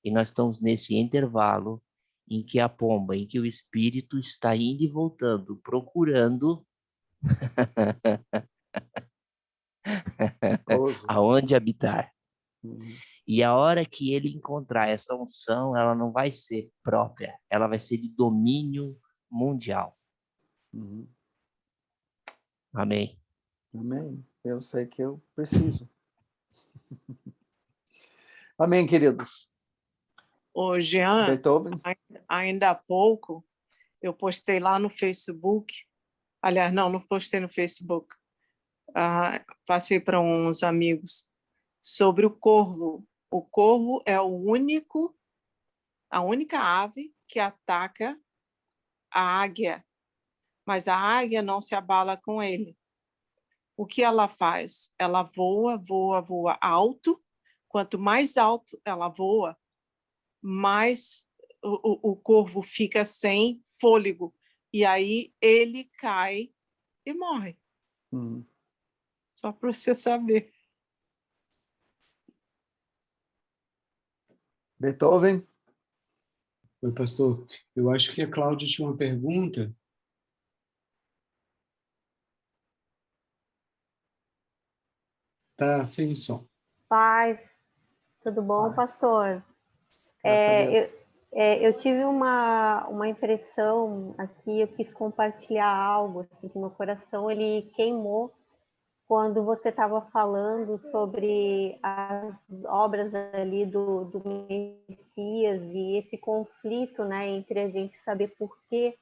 E nós estamos nesse intervalo em que a pomba, em que o espírito está indo e voltando, procurando Pouso. aonde habitar. Uhum. E a hora que ele encontrar essa unção, ela não vai ser própria, ela vai ser de domínio mundial. Uhum. Amém. Amém. Eu sei que eu preciso. Amém, queridos. Ô, Jean, Beethoven. ainda há pouco, eu postei lá no Facebook. Aliás, não postei no Facebook. Passei para uns amigos sobre o corvo. O corvo é a única ave que ataca a águia, mas a águia não se abala com ele. O que ela faz? Ela voa, voa, voa alto. Quanto mais alto ela voa, mais o corvo fica sem fôlego. E aí ele cai e morre. Uhum. Só para você saber. Beethoven. Oi, pastor. Eu acho que a Cláudia tinha uma pergunta. Tá sem som. Paz, tudo bom, Paz. pastor? Graças a Deus. Eu tive uma impressão aqui, eu quis compartilhar algo, assim, que meu coração ele queimou quando você estava falando sobre as obras ali do Messias e esse conflito, né, entre a gente saber por que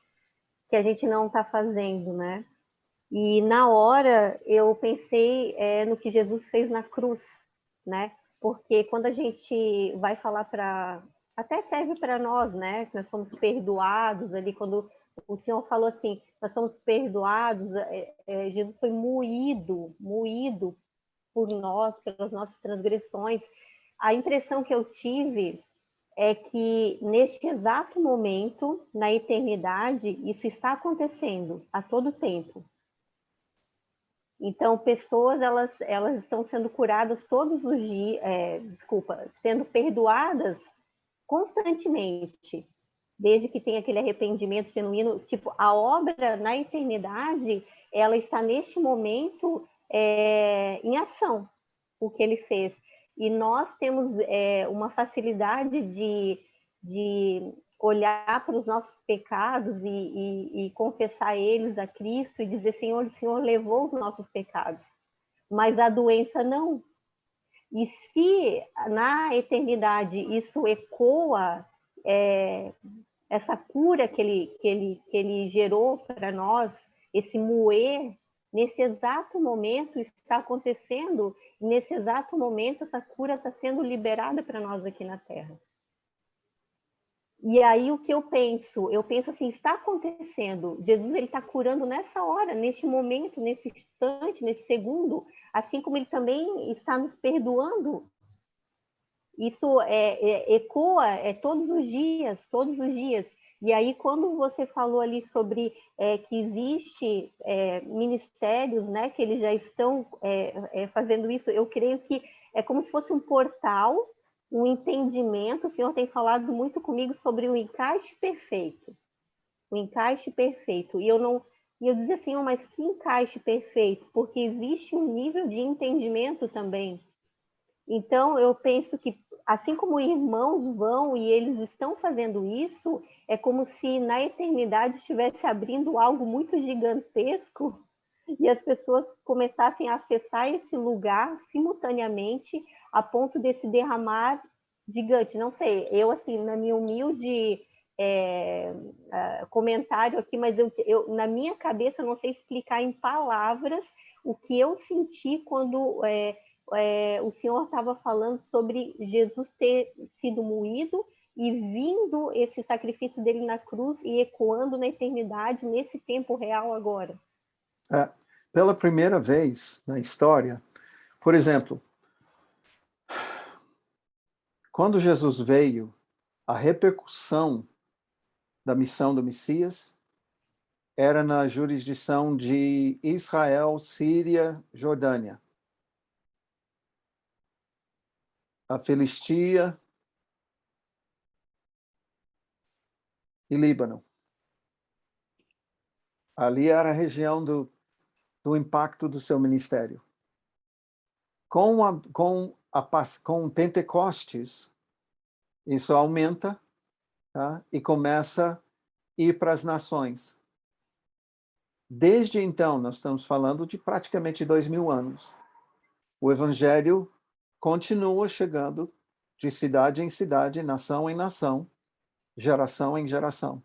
a gente não está fazendo, né? E na hora eu pensei no que Jesus fez na cruz, né? Porque quando a gente vai falar para... Até serve para nós, né? Que nós somos perdoados ali, quando o Senhor falou assim, nós somos perdoados, Jesus foi moído por nós, pelas nossas transgressões. A impressão que eu tive é que neste exato momento, na eternidade, isso está acontecendo a todo tempo. Então, pessoas elas estão sendo curadas todos os dias, sendo perdoadas constantemente, desde que tenha aquele arrependimento genuíno. Tipo, a obra na eternidade, ela está neste momento em ação, o que ele fez. E nós temos uma facilidade de olhar para os nossos pecados e confessar eles a Cristo e dizer, Senhor, o Senhor levou os nossos pecados, mas a doença não. E se na eternidade isso ecoa essa cura que ele gerou para nós, esse moer, nesse exato momento está acontecendo, nesse exato momento essa cura está sendo liberada para nós aqui na Terra. E aí o que eu penso assim, está acontecendo, Jesus ele está curando nessa hora, neste momento, nesse instante, nesse segundo, assim como ele também está nos perdoando. Isso ecoa todos os dias. E aí quando você falou ali sobre que existe ministérios, né, que eles já estão fazendo isso, eu creio que é como se fosse um portal, um entendimento. O Senhor tem falado muito comigo sobre o encaixe perfeito. E eu dizia assim, mas que encaixe perfeito? Porque existe um nível de entendimento também. Então, eu penso que, assim como irmãos vão e eles estão fazendo isso, é como se na eternidade estivesse abrindo algo muito gigantesco e as pessoas começassem a acessar esse lugar simultaneamente a ponto desse derramar gigante. Não sei, eu, assim, na minha humilde comentário aqui, mas eu, na minha cabeça, não sei explicar em palavras o que eu senti quando o Senhor estava falando sobre Jesus ter sido moído e vindo esse sacrifício dele na cruz e ecoando na eternidade, nesse tempo real agora. Pela primeira vez na história, por exemplo, quando Jesus veio, a repercussão da missão do Messias era na jurisdição de Israel, Síria, Jordânia. a Filistia e Líbano. Ali era a região do impacto do seu ministério. Com Pentecostes, isso aumenta, tá? E começa a ir para as nações. Desde então, nós estamos falando de praticamente 2000 anos. O evangelho continua chegando de cidade em cidade, nação em nação, geração em geração.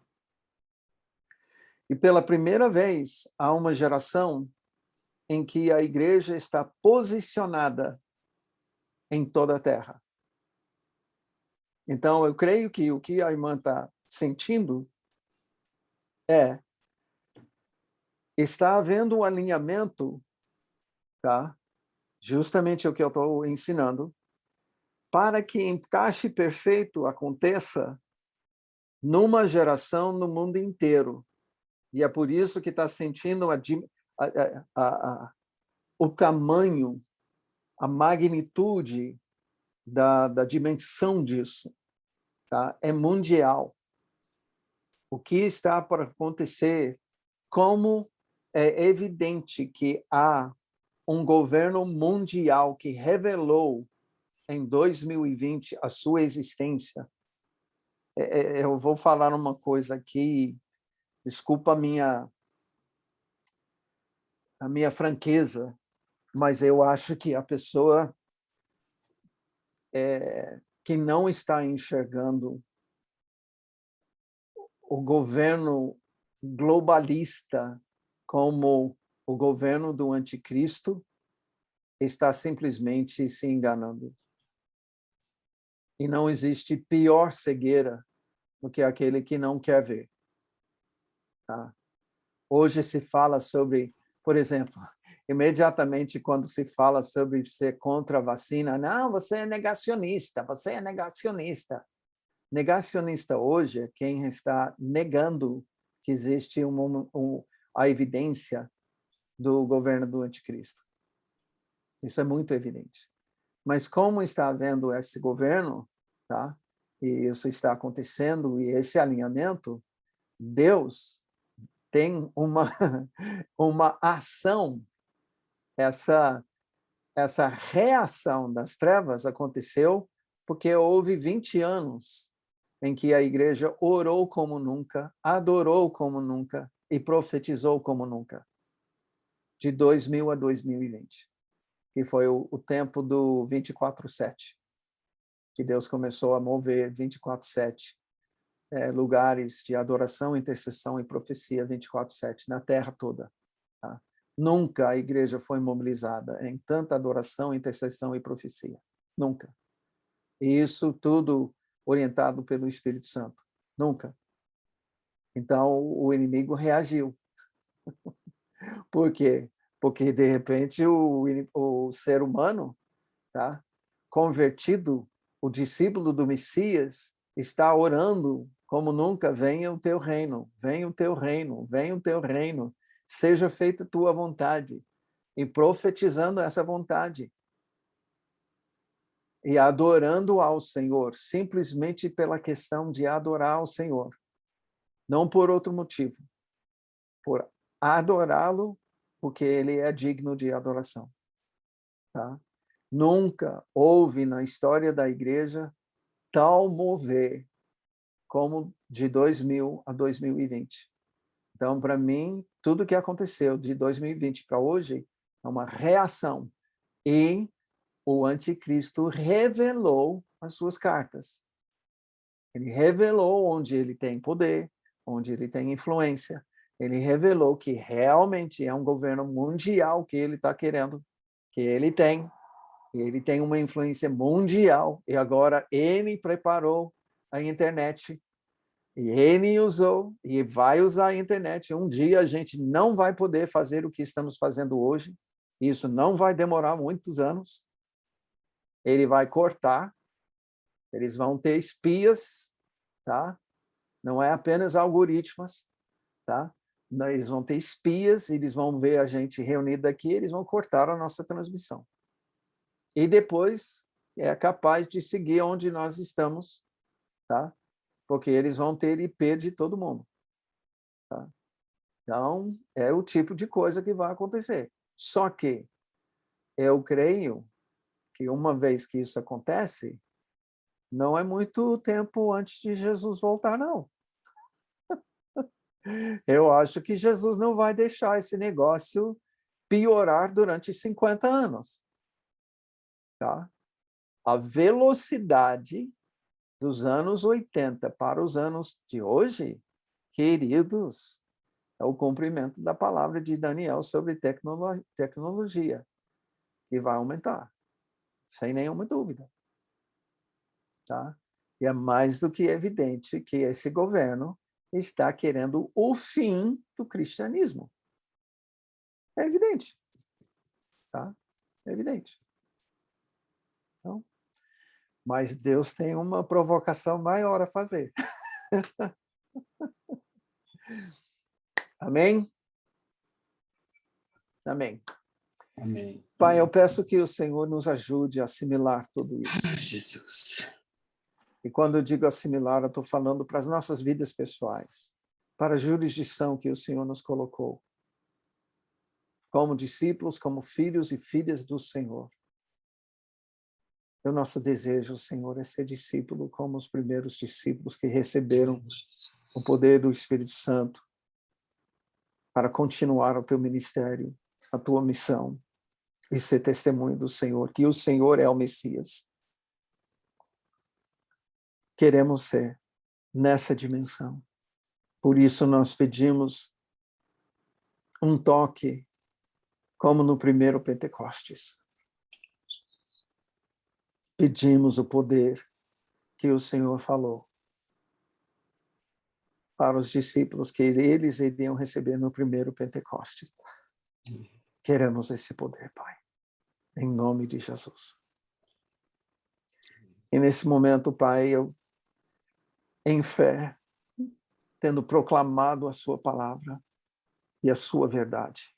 E pela primeira vez, há uma geração em que a igreja está posicionada em toda a terra. Então, eu creio que o que a irmã está sentindo está havendo um alinhamento, tá? Justamente o que eu estou ensinando, para que encaixe perfeito aconteça numa geração no mundo inteiro. E é por isso que está sentindo o tamanho, a magnitude da dimensão disso. Tá? É mundial. O que está para acontecer, como é evidente que há um governo mundial que revelou em 2020 a sua existência. Eu vou falar uma coisa aqui, desculpa a minha franqueza, mas eu acho que a pessoa que não está enxergando o governo globalista como o governo do anticristo está simplesmente se enganando. E não existe pior cegueira do que aquele que não quer ver. Tá? Hoje se fala sobre, por exemplo, imediatamente quando se fala sobre ser contra a vacina, não, você é negacionista, você é negacionista. Negacionista hoje é quem está negando que existe a evidência do governo do anticristo. Isso é muito evidente. Mas como está havendo esse governo, tá? E isso está acontecendo, e esse alinhamento, Deus tem uma ação, essa reação das trevas aconteceu porque houve 20 anos em que a igreja orou como nunca, adorou como nunca e profetizou como nunca. De 2000 a 2020, que foi o tempo do 24/7, que Deus começou a mover 24/7, lugares de adoração, intercessão e profecia 24/7 na terra toda. Tá? Nunca a igreja foi mobilizada em tanta adoração, intercessão e profecia. Nunca. E isso tudo orientado pelo Espírito Santo. Nunca. Então, o inimigo reagiu. Por quê? Porque, de repente, o ser humano, tá? Convertido, o discípulo do Messias, está orando como nunca: venha o teu reino, venha o teu reino, venha o teu reino, seja feita a tua vontade, e profetizando essa vontade, e adorando ao Senhor, simplesmente pela questão de adorar ao Senhor, não por outro motivo, por adorá-lo, porque ele é digno de adoração. Tá? Nunca houve na história da igreja tal mover como de 2000 a 2020. Então, para mim, tudo que aconteceu de 2020 para hoje é uma reação. E o anticristo revelou as suas cartas. Ele revelou onde ele tem poder, onde ele tem influência. Ele revelou que realmente é um governo mundial que ele está querendo, que ele tem. Ele tem uma influência mundial, e agora ele preparou a internet, e ele usou, e vai usar a internet. Um dia a gente não vai poder fazer o que estamos fazendo hoje, isso não vai demorar muitos anos. Ele vai cortar, eles vão ter espias, tá? Não é apenas algoritmos, tá? Eles vão ter espias, eles vão ver a gente reunido aqui, eles vão cortar a nossa transmissão. E depois é capaz de seguir onde nós estamos, tá? Porque eles vão ter IP de todo mundo. Tá? Então, é o tipo de coisa que vai acontecer. Só que eu creio que uma vez que isso acontece, não é muito tempo antes de Jesus voltar, não. Eu acho que Jesus não vai deixar esse negócio piorar durante 50 anos. Tá? A velocidade dos anos 80 para os anos de hoje, queridos, é o cumprimento da palavra de Daniel sobre tecnologia, que vai aumentar, sem nenhuma dúvida. Tá? E é mais do que evidente que esse governo está querendo o fim do cristianismo. É evidente. Tá? É evidente. Então, mas Deus tem uma provocação maior a fazer. Amém? Amém. Amém. Pai, eu peço que o Senhor nos ajude a assimilar tudo isso. Ah, Jesus. E quando eu digo assimilar, eu estou falando para as nossas vidas pessoais, para a jurisdição que o Senhor nos colocou, como discípulos, como filhos e filhas do Senhor. O nosso desejo, Senhor, é ser discípulo como os primeiros discípulos que receberam o poder do Espírito Santo para continuar o teu ministério, a tua missão e ser testemunho do Senhor, que o Senhor é o Messias. Queremos ser nessa dimensão. Por isso nós pedimos um toque, como no primeiro Pentecostes. Pedimos o poder que o Senhor falou para os discípulos que eles iriam receber no primeiro Pentecostes. Queremos esse poder, Pai, em nome de Jesus. E nesse momento, Pai, eu, em fé, tendo proclamado a sua palavra e a sua verdade,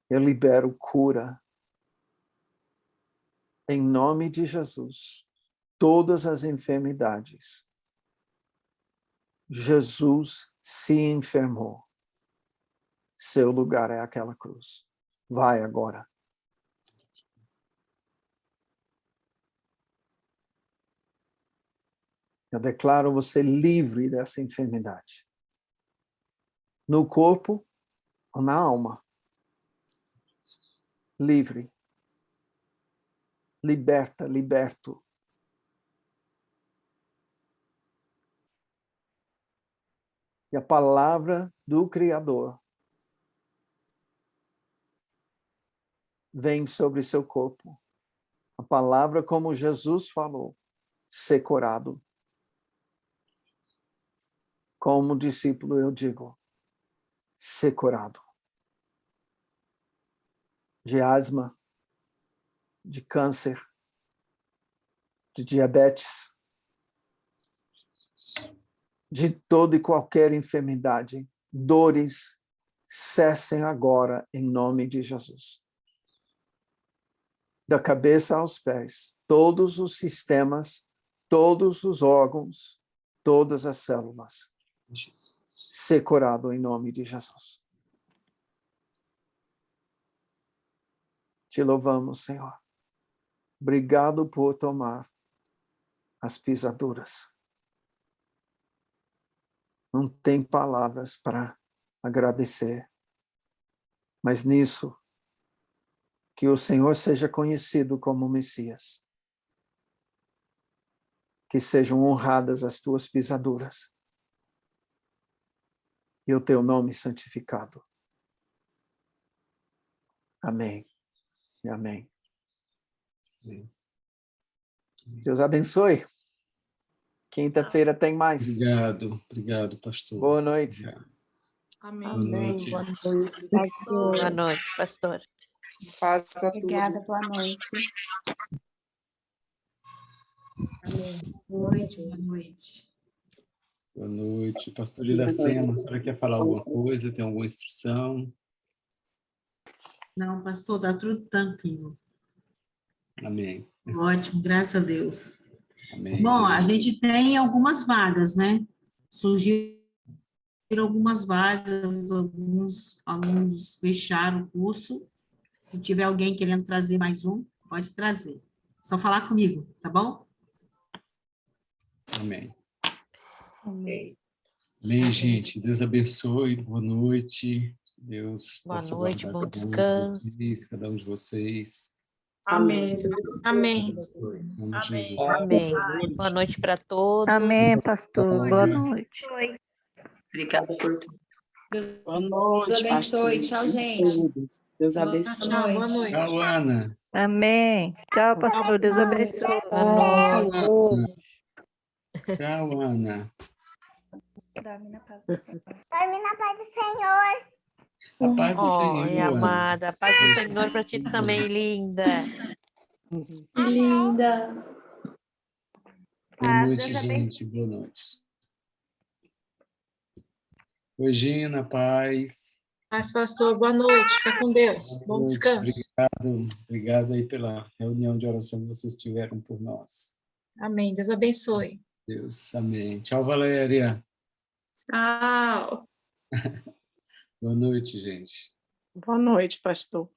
eu libero cura em nome de Jesus. Todas as enfermidades. Jesus se enfermou. Seu lugar é aquela cruz. Vai agora. Eu declaro você livre dessa enfermidade. No corpo ou na alma. Livre. Liberta, liberto. E a palavra do Criador vem sobre seu corpo. A palavra como Jesus falou, ser curado. Como discípulo eu digo, ser curado. De asma, de câncer, de diabetes, de toda e qualquer enfermidade, dores, cessem agora em nome de Jesus. Da cabeça aos pés, todos os sistemas, todos os órgãos, todas as células, ser curado em nome de Jesus. Te louvamos, Senhor. Obrigado por tomar as pisaduras. Não tem palavras para agradecer, mas nisso, que o Senhor seja conhecido como Messias. Que sejam honradas as tuas pisaduras. E o teu nome santificado. Amém. E amém. Deus abençoe. Quinta-feira tem mais. Obrigado, pastor. Boa noite. Obrigado. Amém. Boa noite. Boa noite. Boa noite, pastor. Paz a todos. Obrigada, boa noite. Amém. Boa noite, boa noite. Boa noite. Pastor Iracema, a senhora quer falar alguma coisa? Tem alguma instrução? Não, pastor, dá tudo tranquilo. Amém. Ótimo, graças a Deus. Amém. Bom, a gente tem algumas vagas, né? Surgiram algumas vagas, alguns alunos fecharam o curso. Se tiver alguém querendo trazer mais um, pode trazer. Só falar comigo, tá bom? Amém. Amém. Amém, gente. Deus abençoe. Boa noite. Deus Boa possa noite, guardar bom cada um de descanso. vocês, cada um de vocês. Amém. Amém. Em nome de Jesus. Amém. Boa noite para todos. Amém, pastor. Boa noite. Obrigada por tudo. Boa noite, Deus abençoe. pastor. Tchau, gente. Deus abençoe. Boa Boa noite. noite. Tchau, Ana. Amém. Tchau, pastor. Deus abençoe. Boa noite. Tchau, Ana. Dorme na paz do Senhor. A paz do Oi, Senhor, Ana. amada. Paz do Senhor para ti também, linda. Que linda. Boa noite, Deus gente. Boa noite. Oi, Gina, paz. Paz, pastor. Boa noite. Fica com Deus. Bom Boa noite. descanso. Obrigado aí pela reunião de oração que vocês tiveram por nós. Amém. Deus abençoe. Deus, amém. Tchau, Valéria. Tchau. Boa noite, gente. Boa noite, pastor.